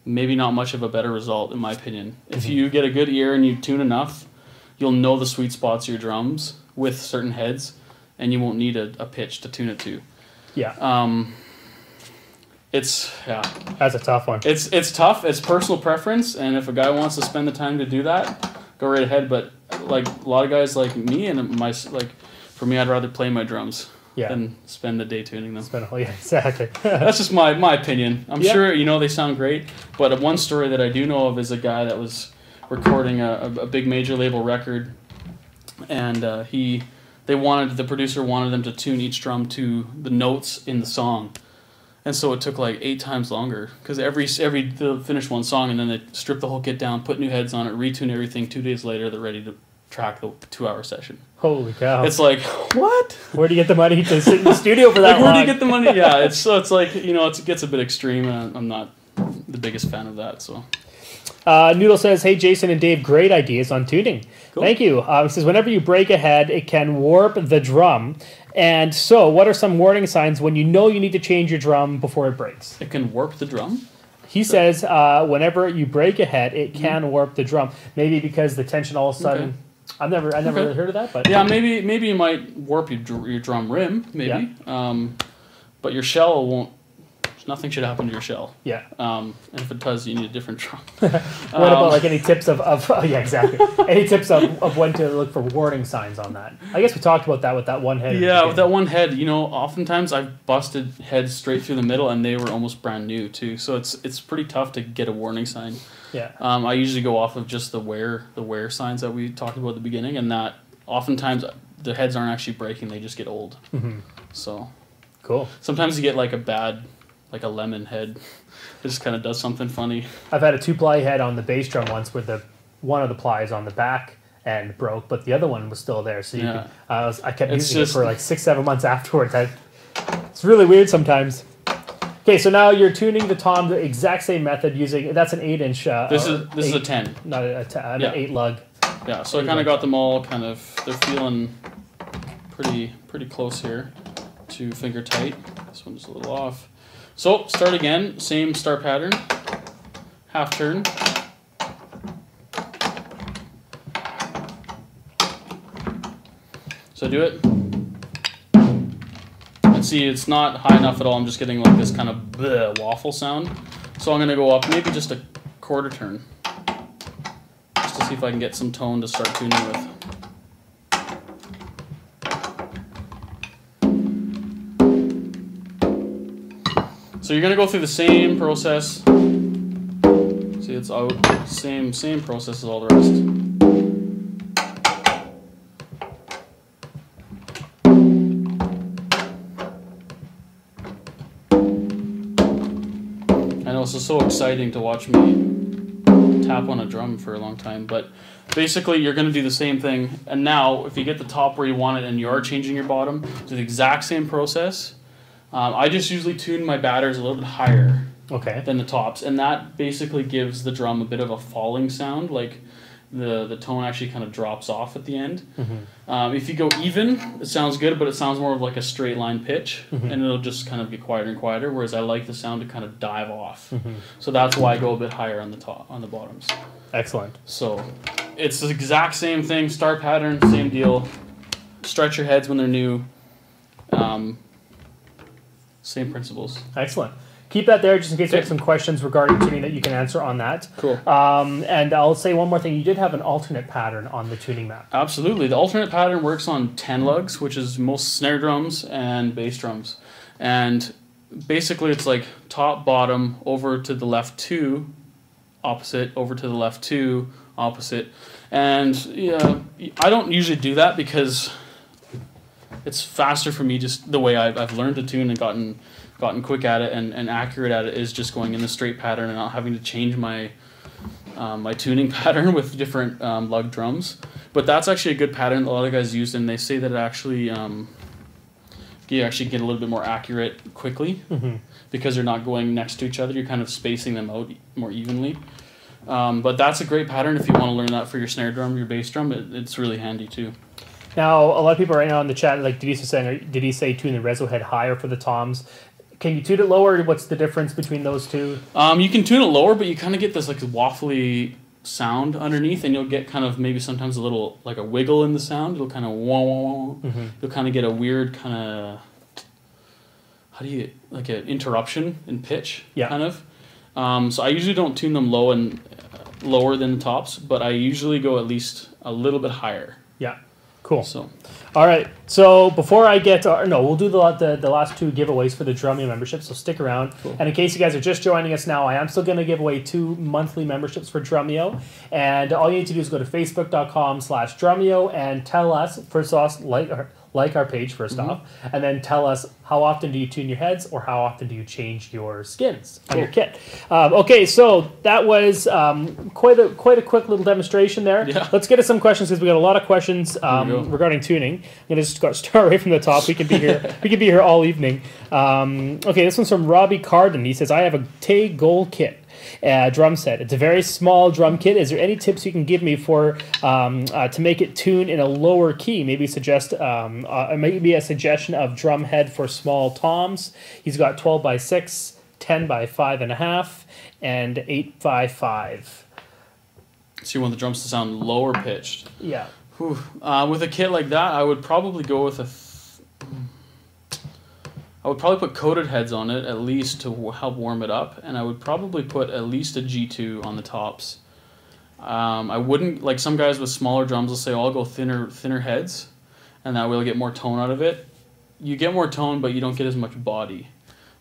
maybe not much of a better result, in my opinion. If you get a good ear and you tune enough, you'll know the sweet spots of your drums with certain heads, and you won't need a pitch to tune it to. Yeah. That's a tough one. It's tough. It's personal preference, and if a guy wants to spend the time to do that, go right ahead. But like a lot of guys like me and for me, I'd rather play my drums. Than spend the day tuning them. Exactly. That's just my opinion. I'm sure they sound great, but one story that I do know of is a guy that was recording a big major label record, and the producer wanted them to tune each drum to the notes in the song, and so it took like 8 times longer because they'll finish one song and then they strip the whole kit down, put new heads on it, retune everything. 2 days later, they're ready to track the 2-hour session. Holy cow! It's like, what? Where do you get the money to sit in the studio for that? Where do you get the money? Yeah, it's like it gets a bit extreme, and I'm not the biggest fan of that. So, Noodle says, "Hey Jason and Dave, great ideas on tuning. Cool. Thank you." He says, "Whenever you break a head, it can warp the drum. And so, what are some warning signs when you know you need to change your drum before it breaks?" It can warp the drum. He says, "Whenever you break a head, it can warp the drum. Maybe because the tension all of a sudden." Okay. I never really heard of that, but yeah, maybe you might warp your drum rim, maybe. Yeah. But your shell won't. Nothing should happen to your shell. Yeah. And if it does, you need a different drum. What about like any tips of exactly. Any tips of when to look for warning signs on that? I guess we talked about that with that one head. Yeah, with that one head, oftentimes I've busted heads straight through the middle and they were almost brand new too. So it's pretty tough to get a warning sign. Yeah. I usually go off of just the wear signs that we talked about at the beginning, and that oftentimes the heads aren't actually breaking; they just get old. Mm-hmm. So. Cool. Sometimes you get like a lemon head. It just kind of does something funny. I've had a 2-ply head on the bass drum once where one of the plies on the back end broke, but the other one was still there. So I kept using it for like 6-7 months afterwards. It's really weird sometimes. Okay, so now you're tuning the tom the exact same method using, that's an 8-inch. This is a 10. Not an 8 lug. Yeah, so I kind of got them all they're feeling pretty close here to finger tight. This one's a little off. So start again, same start pattern, half turn. So do it. And see, it's not high enough at all. I'm just getting like this kind of waffle sound. So I'm going to go up maybe just a quarter turn. Just to see if I can get some tone to start tuning with. So you're going to go through the same process. See, it's out. Same process as all the rest. I know this is so exciting to watch me tap on a drum for a long time, but basically you're going to do the same thing. And now, if you get the top where you want it and you are changing your bottom, do the exact same process. I just usually tune my batters a little bit higher than the tops, and that basically gives the drum a bit of a falling sound, like the tone actually kind of drops off at the end. Mm-hmm. If you go even, it sounds good, but it sounds more of like a straight line pitch, and it'll just kind of get quieter and quieter, whereas I like the sound to kind of dive off. Mm-hmm. So that's why I go a bit higher on the bottoms. Excellent. So it's the exact same thing, start pattern, same deal. Stretch your heads when they're new. Same principles. Excellent. keep that there just in case you have some questions regarding tuning that you can answer on that. Cool. And I'll say one more thing. You did have an alternate pattern on the tuning map. Absolutely. The alternate pattern works on 10 lugs, which is most snare drums and bass drums. And basically it's like top, bottom, over to the left 2, opposite, over to the left 2, opposite. And yeah, I don't usually do that because it's faster for me, just the way I've learned to tune and gotten quick at it and accurate at it is just going in the straight pattern and not having to change my my tuning pattern with different lug drums. But that's actually a good pattern that a lot of guys use, and they say that it actually you actually get a little bit more accurate quickly because they're not going next to each other. You're kind of spacing them out more evenly. But that's a great pattern if you want to learn that for your snare drum, your bass drum. It's really handy too. Now, a lot of people right now in the chat, like, did he say tune the reso head higher for the toms? Can you tune it lower? What's the difference between those two? You can tune it lower, but you kind of get this like waffly sound underneath, and you'll get kind of maybe sometimes a little like a wiggle in the sound. You'll kind of you'll kind of get a weird kind of like an interruption in pitch, kind of. So I usually don't tune them low and lower than the tops, but I usually go at least a little bit higher. Yeah. Cool. So, all right. So before I get to we'll do the last 2 giveaways for the Drumeo membership. So stick around. Cool. And in case you guys are just joining us now, I am still going to give away 2 monthly memberships for Drumeo. And all you need to do is go to facebook.com/Drumeo and tell us, first off, like our page first off, and then tell us how often do you tune your heads or how often do you change your skins on your kit. Okay, so that was quite a quick little demonstration there. Yeah. Let's get to some questions because we got a lot of questions regarding tuning. I'm gonna just start right from the top. We can be here. We can be here all evening. Okay, this one's from Robbie Carden. He says, "I have a Tay Gold kit. Drum set. It's a very small drum kit. Is there any tips you can give me for to make it tune in a lower key? Maybe suggest maybe a suggestion of drum head for small toms. He's got 12x6, 10x5.5, and 8x5. So you want the drums to sound lower pitched. Yeah. With a kit like that, I would probably go with I would probably put coated heads on it at least to help warm it up, and I would probably put at least a G2 on the tops. I wouldn't, like some guys with smaller drums will say, oh, I'll go thinner heads, and that way I'll get more tone out of it. You get more tone, but you don't get as much body.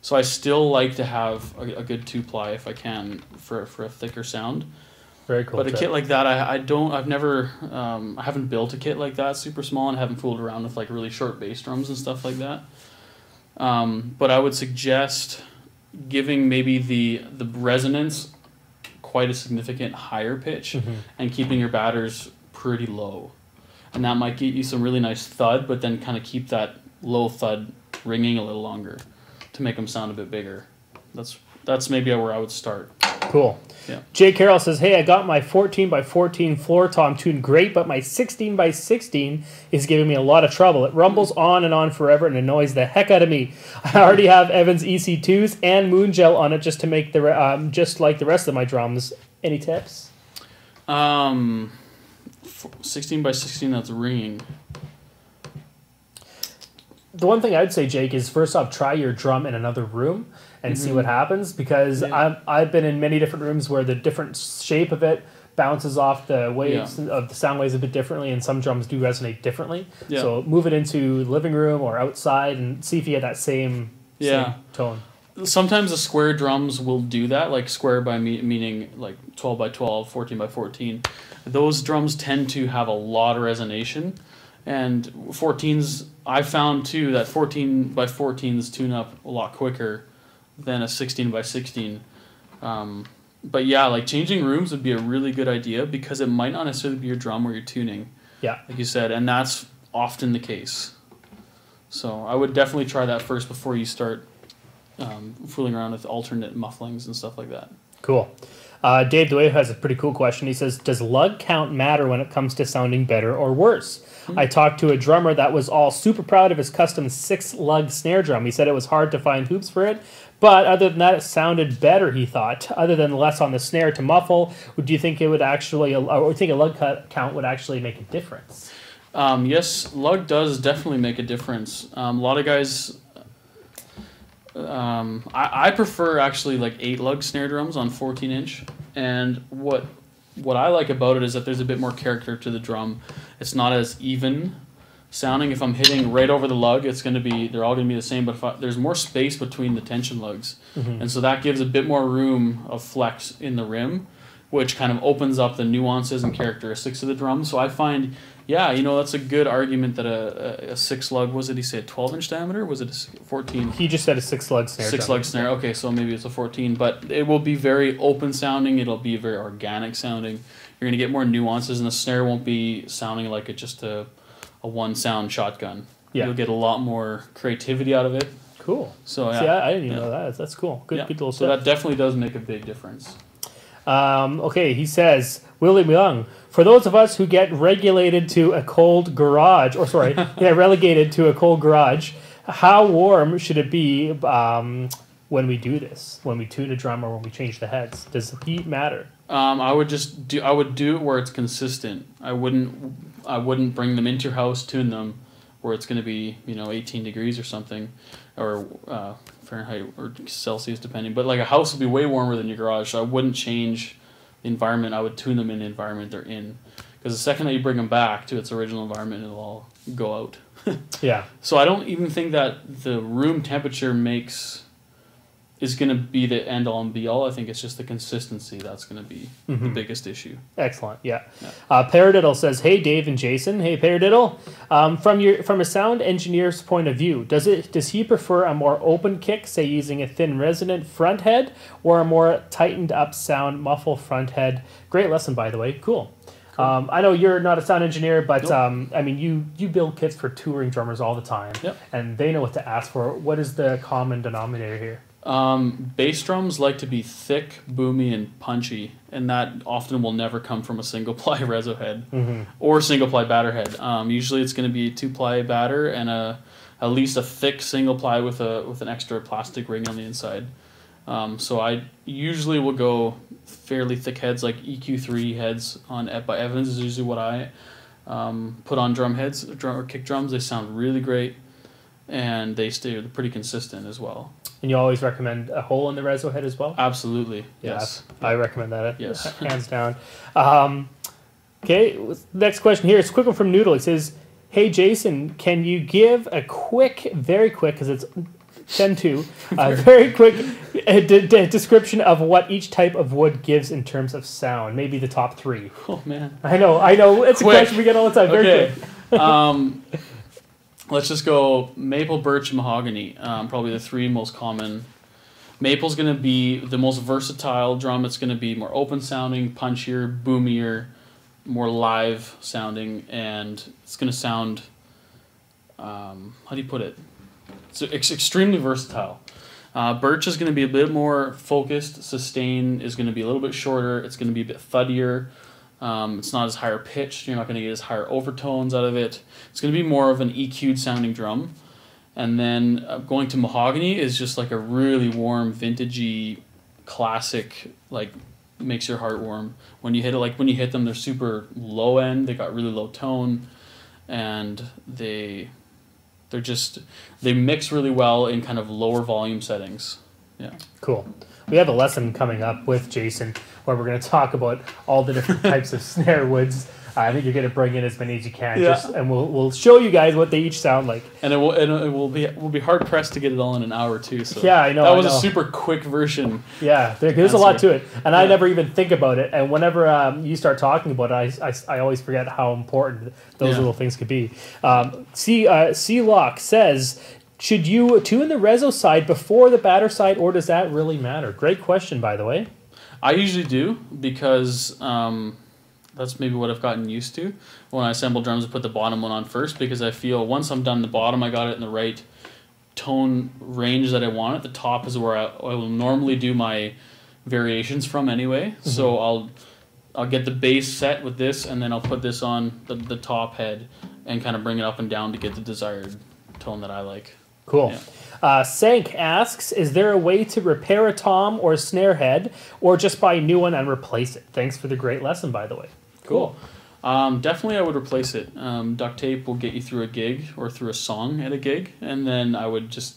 So I still like to have a good 2-ply if I can for a thicker sound. Very cool. But a kit like that, I haven't built a kit like that super small, and haven't fooled around with like really short bass drums and stuff like that. But I would suggest giving maybe the resonance quite a significant higher pitch and keeping your batters pretty low. And that might get you some really nice thud, but then kind of keep that low thud ringing a little longer to make them sound a bit bigger. That's maybe where I would start. Cool. Yeah. Jay Carroll says, "Hey, I got my 14x14 floor tom tuned great, but my 16x16 is giving me a lot of trouble. It rumbles on and on forever and annoys the heck out of me. I already have Evans EC2s and Moon Gel on it just to make just like the rest of my drums. Any tips?" 16x16 that's ringing. The one thing I'd say, Jake, is first off, try your drum in another room and see what happens, because I've been in many different rooms where the different shape of it bounces off the waves of the sound waves a bit differently, and some drums do resonate differently. Yeah. So move it into the living room or outside and see if you get that same tone. Sometimes the square drums will do that, like square by meaning like 12x12, 14x14. Those drums tend to have a lot of resonation. And 14s, I found too that 14x14s tune up a lot quicker than a 16x16. But yeah, like changing rooms would be a really good idea, because it might not necessarily be your drum where you're tuning. Yeah. Like you said, and that's often the case. So I would definitely try that first before you start fooling around with alternate mufflings and stuff like that. Cool. Dave Duejo has a pretty cool question. He says, does lug count matter when it comes to sounding better or worse? I talked to a drummer that was all super proud of his custom 6-lug snare drum. He said it was hard to find hoops for it, but other than that, it sounded better, he thought. Other than less on the snare to muffle, do you think it would actually, or think a lug count would actually make a difference? Yes, lug does definitely make a difference. A lot of guys, I prefer actually like 8-lug snare drums on 14-inch, and what I like about it is that there's a bit more character to the drum. It's not as even sounding. If I'm hitting right over the lug, they're all gonna be the same. But there's more space between the tension lugs, and so that gives a bit more room of flex in the rim, which kind of opens up the nuances and characteristics of the drum. So I find, that's a good argument that a 6-lug, was it, he said 12-inch diameter? Was it a 14? He just said a 6-lug snare. 6-lug snare, okay, so maybe it's a 14. But it will be very open sounding, it'll be very organic sounding. You're going to get more nuances, and the snare won't be sounding like it's just a one-sound shotgun. Yeah. You'll get a lot more creativity out of it. Cool. So, See, I didn't even know that. That's cool. Good little so tip. that definitely does make a big difference. Okay, he says, William Young, for those of us who get relegated to a cold garage, how warm should it be when we do this? When we tune a drum or when we change the heads? Does the heat matter? I would do it where it's consistent. I wouldn't bring them into your house, tune them where it's going to be 18 degrees or something, or Fahrenheit or Celsius depending. But like a house will be way warmer than your garage, so I wouldn't change the environment. I would tune them in the environment they're in, because the second that you bring them back to its original environment, it'll all go out. Yeah. So I don't even think that the room temperature is going to be the end all and be all. I think it's just the consistency that's going to be the biggest issue. Excellent. Yeah. Paradiddle says, "Hey Dave and Jason." Hey Paradiddle. From a sound engineer's point of view, does he prefer a more open kick, say using a thin resonant front head, or a more tightened up sound muffle front head? Great lesson, by the way. Cool. I know you're not a sound engineer, but nope. I mean, you build kits for touring drummers all the time, and they know what to ask for. What is the common denominator here? Bass drums like to be thick, boomy, and punchy, and that often will never come from a single-ply reso head or single-ply batter head. Usually it's going to be a 2-ply batter and at least a thick single-ply with an extra plastic ring on the inside. So I usually will go fairly thick heads, like EQ3 heads by Evans is usually what I put on drum heads or kick drums. They sound really great, and they're pretty consistent as well. And you always recommend a hole in the reso head as well? Absolutely, yes. I recommend that, yes. Hands down. Okay, next question here. It's a quick one from Noodle. It says, "Hey Jason, can you give a very quick, because it's 10-2, very quick description of what each type of wood gives in terms of sound? Maybe the top 3. Oh, man. I know. It's quick. A question we get all the time. Very quick. Let's just go maple, birch, and mahogany. Probably the 3 most common. Maple's going to be the most versatile drum. It's going to be more open sounding, punchier, boomier, more live sounding, and it's going to sound, how do you put it? It's extremely versatile. Birch is going to be a bit more focused. Sustain is going to be a little bit shorter. It's going to be a bit thuddier. It's not as higher pitched. You're not going to get as higher overtones out of it. It's going to be more of an EQ'd sounding drum. And then going to mahogany is just like a really warm, vintagey, classic, like makes your heart warm. When you hit it, like when you hit them, they're super low end. They got really low tone, and they mix really well in kind of lower volume settings. Yeah. Cool. We have a lesson coming up with Jason where we're going to talk about all the different types of snare woods. I think you're going to bring in as many as you can, and we'll show you guys what they each sound like. And we'll be hard pressed to get it all in an hour too. So yeah, I know. That was a super quick version. Yeah, there's a lot to it, and I never even think about it. And whenever you start talking about it, I always forget how important those little things could be. C-Lock says, should you tune the reso side before the batter side, or does that really matter? Great question, by the way. I usually do, because that's maybe what I've gotten used to. When I assemble drums, I put the bottom one on first, because I feel once I'm done the bottom, I got it in the right tone range that I want. At the top is where I will normally do my variations from anyway. Mm-hmm. So I'll get the bass set with this, and then I'll put this on the top head and kind of bring it up and down to get the desired tone that I like. Cool. Yeah. Sank asks, is there a way to repair a tom or a snare head, or just buy a new one and replace it? Thanks for the great lesson, by the way. Cool. Definitely I would replace it. Duct tape will get you through a gig or through a song at a gig, and then I would just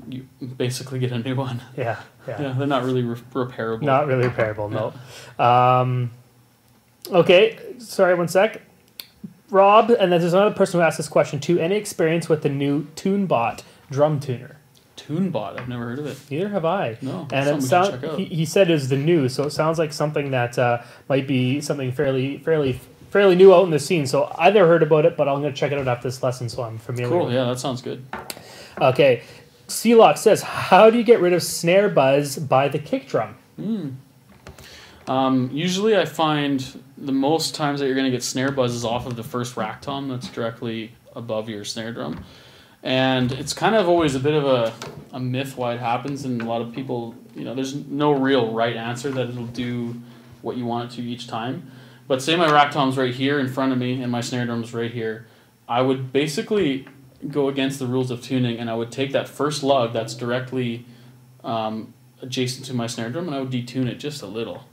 you basically get a new one. Yeah. Yeah, they're not really repairable. Not really repairable, no. Okay, sorry, one sec. Rob, and then there's another person who asked this question too. Any experience with the new TuneBot drum tuner? TuneBot, I've never heard of it. Neither have I. No, and it sounds. He said it's the new, so it sounds like something that might be something fairly new out in the scene. So I've never heard about it, but I'm going to check it out after this lesson, so I'm familiar. Cool. with Yeah, that sounds good. Okay, Sealock says, "How do you get rid of snare buzz by the kick drum?" Usually, I find the most times that you're going to get snare buzz is off of the first rack tom that's directly above your snare drum. And it's kind of always a bit of a myth why it happens, and a lot of people, there's no real right answer that it'll do what you want it to each time. But say my rack tom's right here in front of me and my snare drum's right here, I would basically go against the rules of tuning, and I would take that first lug that's directly adjacent to my snare drum, and I would detune it just a little.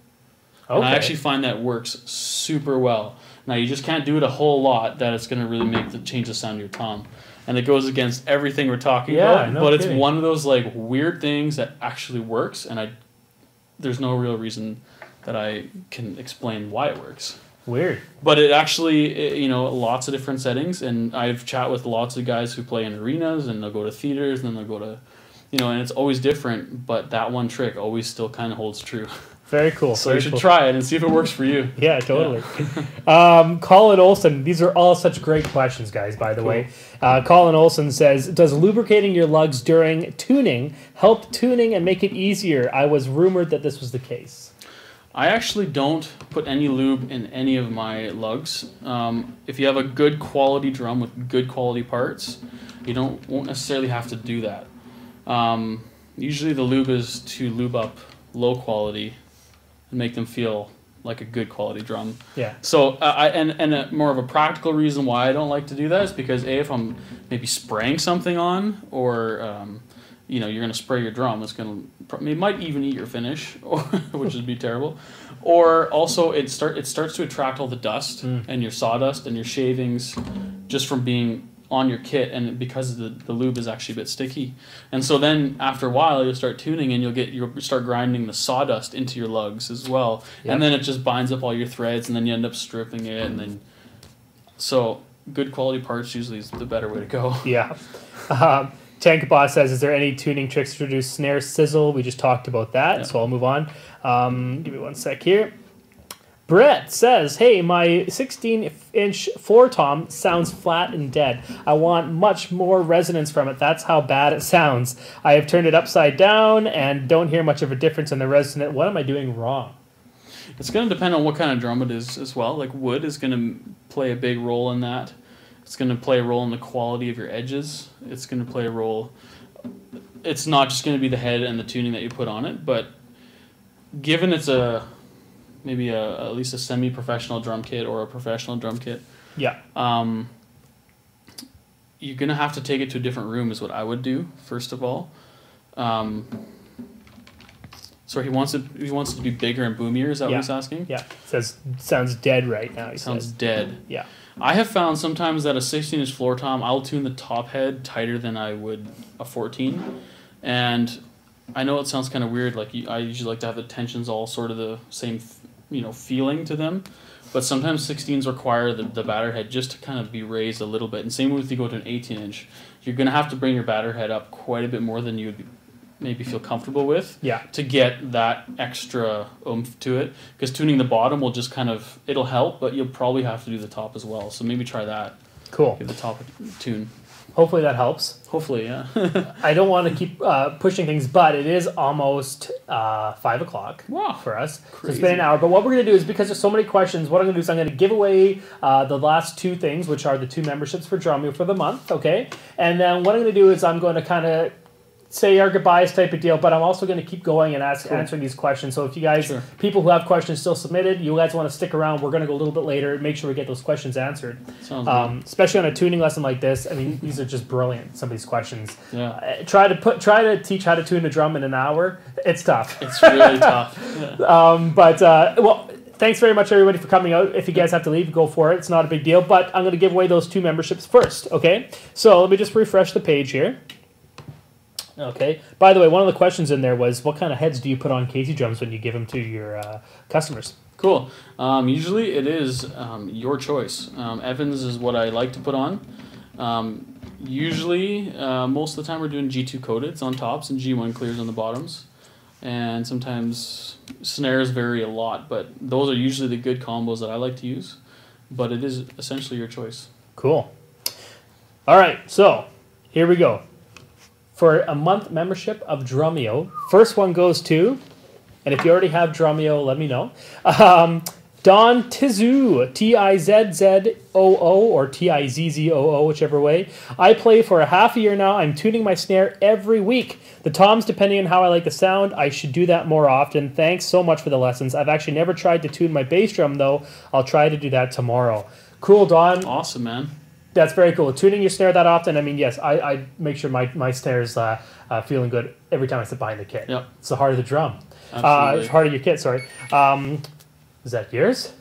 Okay. And I actually find that works super well. Now, you just can't do it a whole lot that it's going to really change the sound of your tom. And it goes against everything we're talking about, but it's one of those like weird things that actually works, and there's no real reason that I can explain why it works. Weird. But it actually, lots of different settings, and I've chat with lots of guys who play in arenas, and they'll go to theaters, and then they'll go to, and it's always different, but that one trick always still kind of holds true. Very cool. So you should try it and see if it works for you. Yeah, totally. Yeah. Colin Olson, these are all such great questions, guys, by the way. Colin Olson says, does lubricating your lugs during tuning help tuning and make it easier? I was rumored that this was the case. I actually don't put any lube in any of my lugs. If you have a good quality drum with good quality parts, you won't necessarily have to do that. Usually the lube is to lube up low quality and make them feel like a good quality drum. Yeah. So more of a practical reason why I don't like to do that is because if I'm maybe spraying something on, or you're going to spray your drum, it might even eat your finish, which would be terrible. Or also it starts to attract all the dust and your sawdust and your shavings just from being on your kit, and because the lube is actually a bit sticky. And so then after a while you'll start tuning and you'll start grinding the sawdust into your lugs as well. Yep. And then it just binds up all your threads, and then you end up stripping it, and then so good quality parts usually is the better way to go. Yeah. Tank Boss says, is there any tuning tricks to reduce snare sizzle? We just talked about that, so I'll move on. Give me one sec here. Brett says, hey, my 16-inch floor tom sounds flat and dead. I want much more resonance from it. That's how bad it sounds. I have turned it upside down and don't hear much of a difference in the resonance. What am I doing wrong? It's going to depend on what kind of drum it is as well. Like wood is going to play a big role in that. It's going to play a role in the quality of your edges. It's going to play a role. It's not just going to be the head and the tuning that you put on it, but given it's maybe at least a semi-professional drum kit or a professional drum kit, yeah, you're gonna have to take it to a different room is what I would do first of all. So he wants it to be bigger and boomier. Is that what he's asking? Yeah. It sounds dead right now. Sounds dead. Yeah. I have found sometimes that a 16-inch floor tom, I'll tune the top head tighter than I would a 14, and I know it sounds kind of weird. Like I usually like to have the tensions all sort of the same, feeling to them. But sometimes 16s require the batter head just to kind of be raised a little bit. And same with if you go to an 18-inch, you're going to have to bring your batter head up quite a bit more than you would maybe feel comfortable with to get that extra oomph to it. Because tuning the bottom will just it'll help, but you'll probably have to do the top as well. So maybe try that. Cool. Give the top a tune. Hopefully that helps. Hopefully, yeah. I don't want to keep pushing things, but it is almost 5 o'clock for us. Crazy. So it's been an hour. But what we're going to do is, because there's so many questions, what I'm going to do is I'm going to give away the last two things, which are the 2 memberships for Drumeo for the month, okay? And then what I'm going to do is I'm going to kind of say our goodbyes type of deal, but I'm also going to keep going and answering these questions. So if you guys, people who have questions still submitted, you guys want to stick around, we're going to go a little bit later, make sure we get those questions answered. Sounds good. Especially on a tuning lesson like this. I mean, these are just brilliant, some of these questions. Yeah. Try to teach how to tune a drum in an hour. It's tough. It's really tough. Yeah. Thanks very much, everybody, for coming out. If you guys have to leave, go for it. It's not a big deal, but I'm going to give away those 2 memberships first, okay? So let me just refresh the page here. Okay. By the way, one of the questions in there was, what kind of heads do you put on Casey drums when you give them to your customers? Cool. Usually it is your choice. Evans is what I like to put on. Usually, most of the time we're doing G2 coateds on tops and G1 clears on the bottoms. And sometimes snares vary a lot, but those are usually the good combos that I like to use. But it is essentially your choice. Cool. All right, so here we go. For a month membership of Drumeo, first one goes to, and if you already have Drumeo, let me know. Don Tizzoo, Tizzoo, or Tizzoo, whichever way. I play for a half a year now. I'm tuning my snare every week. The toms, depending on how I like the sound, I should do that more often. Thanks so much for the lessons. I've actually never tried to tune my bass drum, though. I'll try to do that tomorrow. Cool, Don. Awesome, man. That's very cool. Tuning your snare that often, I mean, yes, I make sure my snare's feeling good every time I sit behind the kit. Yep. It's the heart of the drum. Absolutely. Heart of your kit, sorry. Is that yours?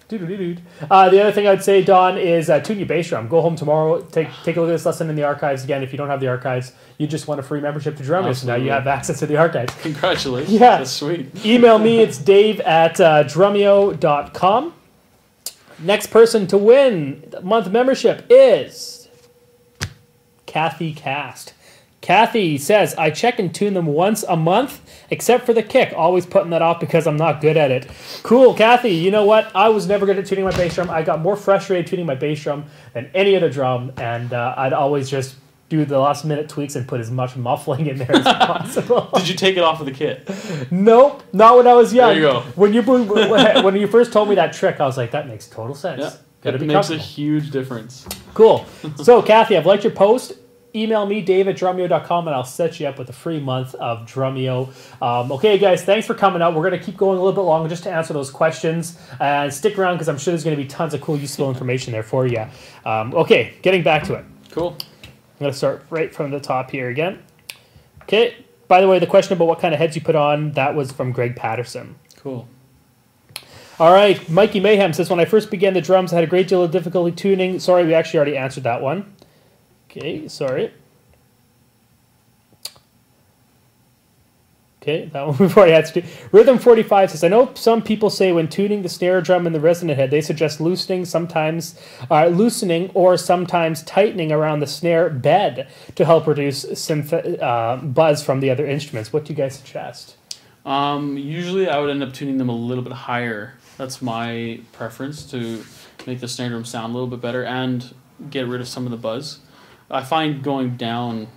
The other thing I'd say, Don, is tune your bass drum. Go home tomorrow, take a look at this lesson in the archives. Again, if you don't have the archives, you just want a free membership to Drumeo, so now you have access to the archives. Congratulations. Yeah. That's sweet. Email me, it's dave@drumeo.com. Next person to win the month membership is Kathy Cast. Kathy says, I check and tune them once a month, except for the kick. Always putting that off because I'm not good at it. Cool, Kathy. You know what? I was never good at tuning my bass drum. I got more frustrated tuning my bass drum than any other drum, and I'd always just do the last minute tweaks and put as much muffling in there as possible. Did you take it off of the kit? Nope, not when I was young. There you go. When you first told me that trick, I was like, that makes total sense. Yeah, Gotta be it makes a comfortable. huge difference. Cool. So, Kathy, I've liked your post. Email me, dave@drumeo.com, and I'll set you up with a free month of Drumeo. Okay, guys, thanks for coming out. We're going to keep going a little bit longer just to answer those questions. And stick around because I'm sure there's going to be tons of cool, useful information there for you. Okay, getting back to it. Cool. I'm going to start right from the top here again. Okay. By the way, the question about what kind of heads you put on, that was from Greg Patterson. Cool. All right. Mikey Mayhem says, when I first began the drums, I had a great deal of difficulty tuning. Sorry, we actually already answered that one. Okay, sorry. Okay, that one we've already answered. Rhythm 45 says, I know some people say when tuning the snare drum and the resonant head, they suggest loosening or sometimes tightening around the snare bed to help reduce buzz from the other instruments. What do you guys suggest? Usually I would end up tuning them a little bit higher. That's my preference, to make the snare drum sound a little bit better and get rid of some of the buzz. I find going down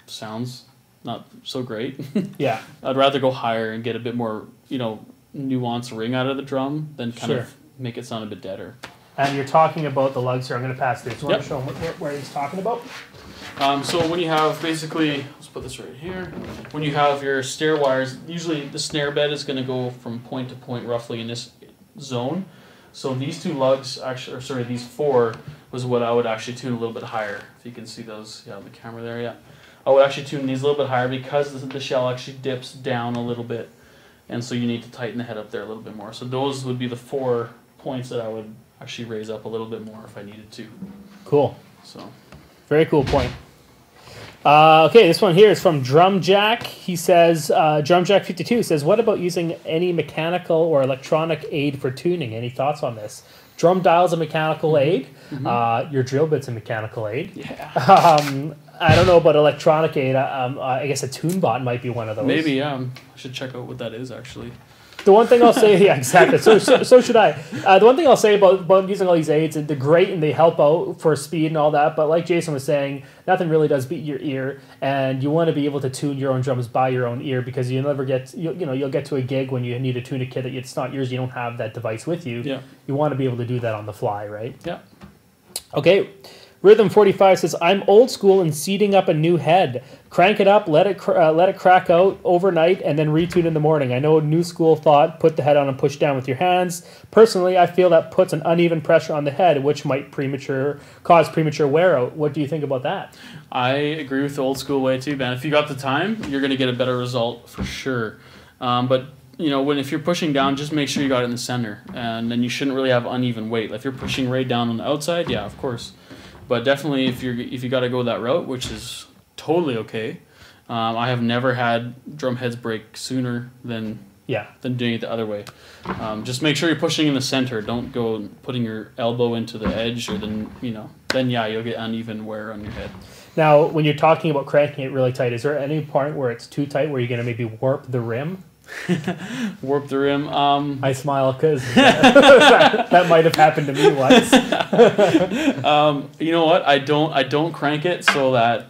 sounds not so great. Yeah. I'd rather go higher and get a bit more, nuanced ring out of the drum than kind of make it sound a bit deader. And you're talking about the lugs here. I'm going to pass this. You want to show them where he's talking about? So when you have basically, let's put this right here. When you have your snare wires, usually the snare bed is going to go from point to point roughly in this zone. So these two lugs, these four was what I would actually tune a little bit higher. If you can see those, on the camera there, yeah. I would actually tune these a little bit higher because the shell actually dips down a little bit. And so you need to tighten the head up there a little bit more. So those would be the 4 points that I would actually raise up a little bit more if I needed to. Cool. So, very cool point. Okay, this one here is from Drumjack. He says, Drumjack52 says, what about using any mechanical or electronic aid for tuning? Any thoughts on this? Drum dial's a mechanical aid. Your drill bit's a mechanical aid. Yeah. I don't know about electronic aid. I guess a tune bot might be one of those. Maybe, yeah. I should check out what that is, actually. The one thing I'll say, yeah, exactly. So should I. The one thing I'll say about using all these aids, they're great and they help out for speed and all that. But like Jason was saying, nothing really does beat your ear, and you want to be able to tune your own drums by your own ear because you never get you'll get to a gig when you need to tune a kit that it's not yours. You don't have that device with you. Yeah. You want to be able to do that on the fly, right? Yeah. Okay. Rhythm 45 says, I'm old school in seating up a new head. Crank it up, let it crack out overnight, and then retune in the morning. I know new school thought, put the head on and push down with your hands. Personally, I feel that puts an uneven pressure on the head, which might cause premature wear out. What do you think about that? I agree with the old school way too, man. If you got the time, you're going to get a better result for sure. But if you're pushing down, just make sure you got it in the center, and then you shouldn't really have uneven weight. Like if you're pushing right down on the outside, yeah, of course. But definitely, if you got to go that route, which is totally okay, I have never had drum heads break sooner than doing it the other way. Just make sure you're pushing in the center. Don't go putting your elbow into the edge, or then you'll get uneven wear on your head. Now, when you're talking about cranking it really tight, is there any part where it's too tight where you're going to maybe warp the rim? Warp the rim. I smile because that might have happened to me once. You know what? I don't crank it so that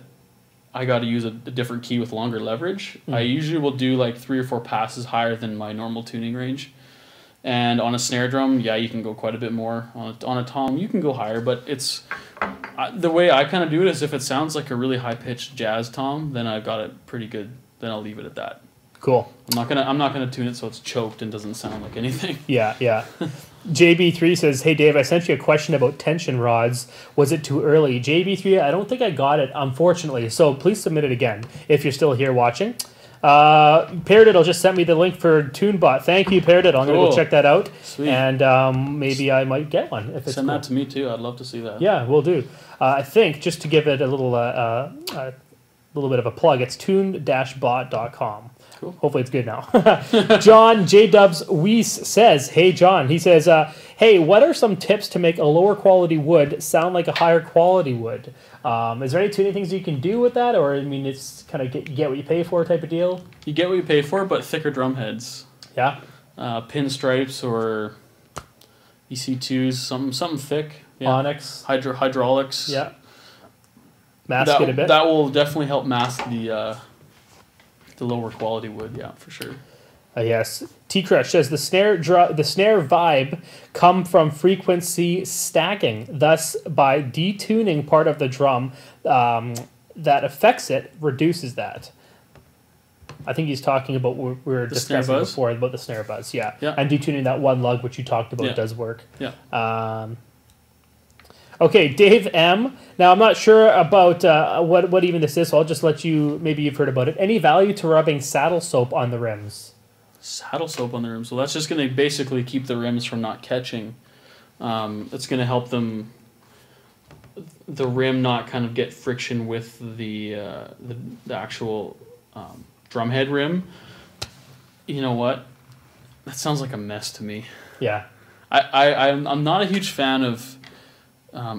I got to use a different key with longer leverage. I usually will do like 3 or 4 passes higher than my normal tuning range. And on a snare drum, you can go quite a bit more. On a tom, you can go higher, but it's the way I kind of do it is if it sounds like a really high pitched jazz tom, then I've got it pretty good. Then I'll leave it at that. Cool. I'm not gonna tune it so it's choked and doesn't sound like anything. Yeah. JB3 says, "Hey Dave, I sent you a question about tension rods. Was it too early?" JB3, I don't think I got it, unfortunately. So please submit it again if you're still here watching. Paradiddle just sent me the link for TuneBot. Thank you, Paradiddle. I'm gonna go check that out. Sweet. And maybe I might get one if it's Send that to me too. I'd love to see that. Yeah, we'll do. I think just to give it a little bit of a plug, it's tune-bot.com. Cool. Hopefully it's good now. John J. Dubs Weiss says, "Hey John," he says, "Hey, what are some tips to make a lower quality wood sound like a higher quality wood? Is there any tuning things you can do with that, or I mean, it's kind of get what you pay for type of deal?" You get what you pay for, but thicker drum heads. Yeah. Pinstripes or EC2s, something thick. Yeah. Onyx. Hydraulics. Yeah. Mask it a bit. That will definitely help mask the lower quality wood. Yeah, for sure. Yes. T-Crush says the snare vibe come from frequency stacking. Thus, by detuning part of the drum that affects it, reduces that. I think he's talking about what we were discussing before about the snare buzz. Yeah. And detuning that one lug, which you talked about, does work. Yeah. Okay, Dave M. Now, I'm not sure about what even this is, so I'll just let you, maybe you've heard about it. Any value to rubbing saddle soap on the rims? Saddle soap on the rims. Well, that's just going to basically keep the rims from not catching. It's going to help the rim not kind of get friction with the actual drumhead rim. You know what? That sounds like a mess to me. Yeah. I'm not a huge fan of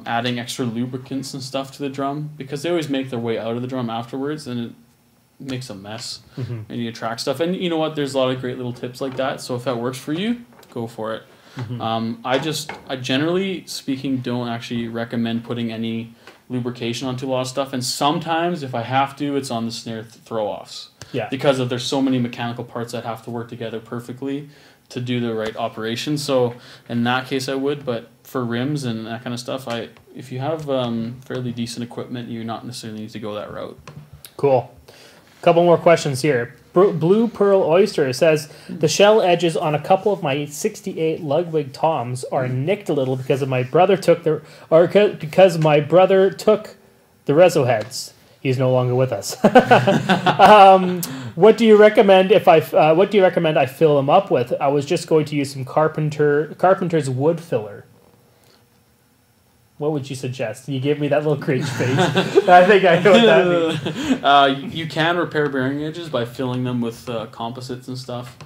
adding extra lubricants and stuff to the drum because they always make their way out of the drum afterwards and it makes a mess and you attract stuff. And you know what? There's a lot of great little tips like that. So if that works for you, go for it. I generally speaking don't actually recommend putting any lubrication onto a lot of stuff. And sometimes if I have to, it's on the snare throw-offs. Yeah. Because there's so many mechanical parts that have to work together perfectly to do the right operation. So in that case I would, but for rims and that kind of stuff, if you have fairly decent equipment, you're not necessarily need to go that route. Cool. Couple more questions here. Blue Pearl Oyster says, the shell edges on a couple of my 68 Ludwig toms are nicked a little because my brother took the reso heads. He's no longer with us. What do you recommend I fill them up with? I was just going to use some Carpenter's wood filler. What would you suggest? You gave me that little cringe face. I think I know what that means. You can repair bearing edges by filling them with composites and stuff.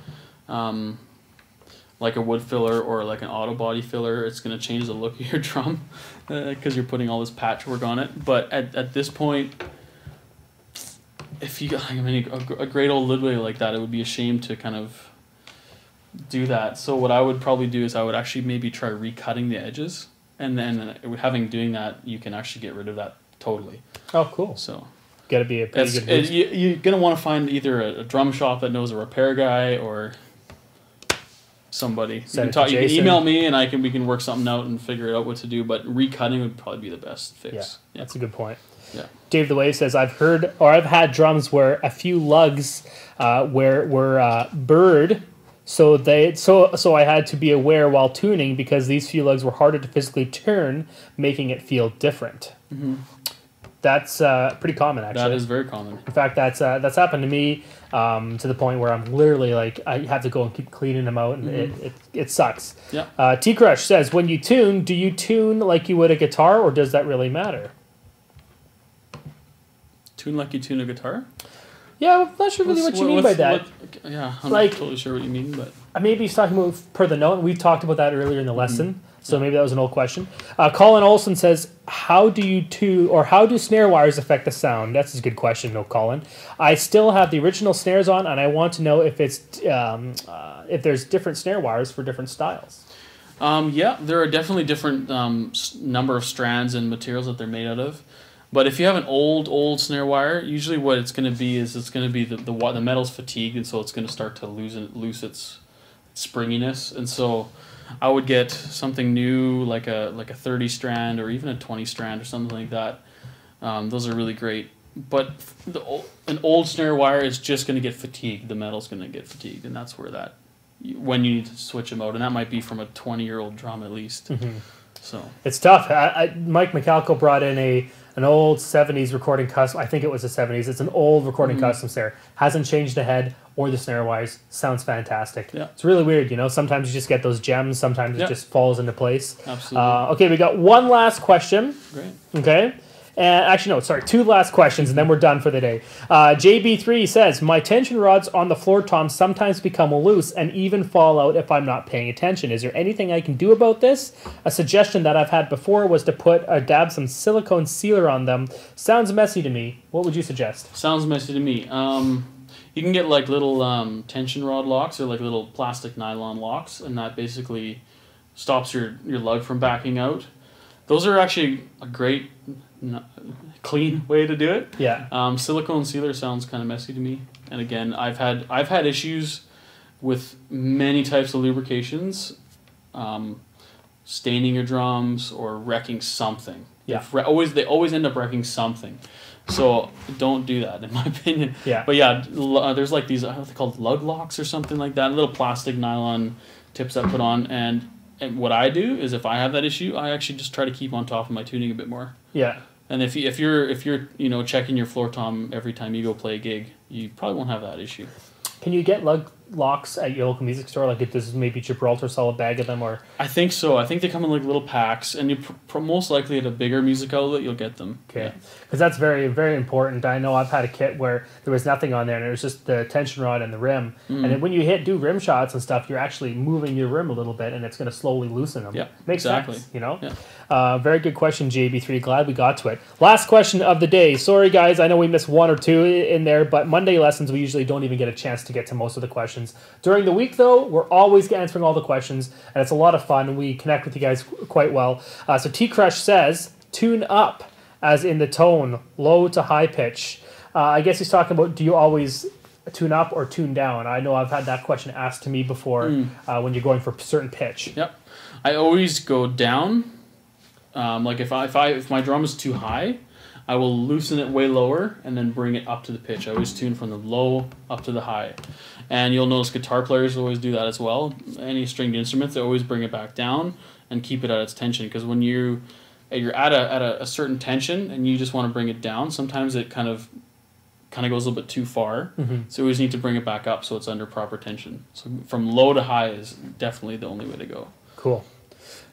Like a wood filler or like an auto body filler. It's going to change the look of your drum because you're putting all this patchwork on it. But at this point, if you got a great old Ludwig like that, it would be a shame to kind of do that. So what I would probably do is I would actually maybe try recutting the edges. And then doing that, you can actually get rid of that totally. Oh, cool. So, got to be a pretty good you're going to want to find either a drum shop that knows a repair guy or somebody. You can email me and we can work something out and figure out what to do. But recutting would probably be the best fix. Yeah, that's a good point. Yeah. Dave the Wave says, I've had drums where a few lugs were burred. So I had to be aware while tuning because these few lugs were harder to physically turn, making it feel different. Mm-hmm. That's pretty common, actually. That is very common. In fact, that's happened to me to the point where I'm literally like I have to go and keep cleaning them out, and it sucks. Yeah. T Crush says, when you tune, do you tune like you would a guitar, or does that really matter? Tune like you tune a guitar? Yeah, I'm not sure really what you mean by that. Yeah, I'm not totally sure what you mean, but maybe he's talking about per the note. We've talked about that earlier in the lesson, so maybe that was an old question. Colin Olson says, how do snare wires affect the sound? That's a good question, no, Colin. I still have the original snares on, and I want to know if there's different snare wires for different styles. Yeah, there are definitely different number of strands and materials that they're made out of. But if you have an old snare wire, usually what it's going to be is the metal's fatigued, and so it's going to start to lose its springiness. And so I would get something new, like a 30 strand or even a 20 strand or something like that. Those are really great. But an old snare wire is just going to get fatigued. The metal's going to get fatigued, and that's where when you need to switch them out, and that might be from a 20-year-old drum at least. So it's tough. Mike McAlco brought in an old 70s recording custom. I think it was the 70s. It's an old recording custom snare. Hasn't changed the head or the snare wires. Sounds fantastic. Yeah. It's really weird, sometimes you just get those gems. Sometimes it just falls into place. Absolutely. Okay, we got one last question. Great. Okay. And actually, no, sorry, two last questions, and then we're done for the day. JB3 says, my tension rods on the floor toms sometimes become loose and even fall out if I'm not paying attention. Is there anything I can do about this? A suggestion that I've had before was to dab some silicone sealer on them. Sounds messy to me. What would you suggest? Sounds messy to me. You can get like little tension rod locks or like little plastic nylon locks, and that basically stops your lug from backing out. Those are actually a great clean way to do it. Yeah. Silicone sealer sounds kind of messy to me. And again, I've had issues with many types of lubrications, staining your drums or wrecking something. Yeah. They always end up wrecking something. So don't do that, in my opinion. Yeah. But yeah, there's like these, what are they called, lug locks or something like that, little plastic nylon tips I put on, and what I do is if I have that issue, I actually just try to keep on top of my tuning a bit more. Yeah. And if you're checking your floor tom every time you go play a gig, you probably won't have that issue. Can you get lug locks at your local music store? Like if this is maybe Gibraltar, sell a bag of them, or I think so. I think they come in like little packs, and you most likely at a bigger music outlet you'll get them. Okay, because that's very, very important. I know I've had a kit where there was nothing on there, and it was just the tension rod and the rim. And then when you do rim shots and stuff, you're actually moving your rim a little bit, and it's going to slowly loosen them. Yeah, makes sense. Yeah. Very good question, JB3. Glad we got to it. Last question of the day. Sorry, guys, I know we missed one or two in there, but Monday lessons we usually don't even get a chance to get to most of the questions. During the week, though, we're always answering all the questions, and it's a lot of fun, and we connect with you guys quite well. So T-Crush says, tune up, as in the tone, low to high pitch. I guess he's talking about, do you always tune up or tune down? I know I've had that question asked to me before when you're going for a certain pitch. Yep. I always go down. Like if my drum is too high, I will loosen it way lower and then bring it up to the pitch. I always tune from the low up to the high. And you'll notice guitar players always do that as well. Any stringed instruments, they always bring it back down and keep it at its tension. Because when you're at a certain tension and you just want to bring it down, sometimes it kind of goes a little bit too far. So you always need to bring it back up so it's under proper tension. So from low to high is definitely the only way to go. Cool.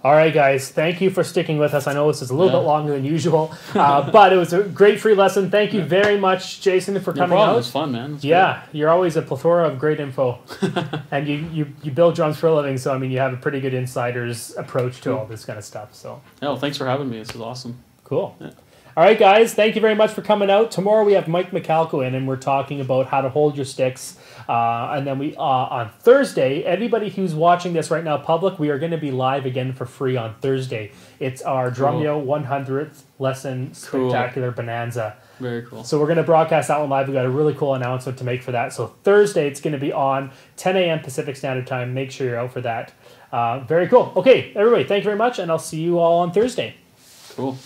All right, guys. Thank you for sticking with us. I know this is a little bit longer than usual, but it was a great free lesson. Thank you very much, Jason, for coming out. It was fun, man. Great. You're always a plethora of great info, and you build drums for a living. So I mean, you have a pretty good insider's approach to all this kind of stuff. So thanks for having me. This is awesome. Cool. Yeah. All right, guys. Thank you very much for coming out. Tomorrow we have Mike McAlco in, and we're talking about how to hold your sticks. And then we on Thursday, everybody who's watching this right now, public, we are going to be live again for free on Thursday. It's our Drumeo 100th lesson spectacular bonanza. Very cool. So we're going to broadcast that one live. We've got a really cool announcement to make for that. So Thursday, it's going to be on 10 a.m. Pacific Standard Time. Make sure you're out for that. Very cool. Okay, everybody, thank you very much, and I'll see you all on Thursday. Cool.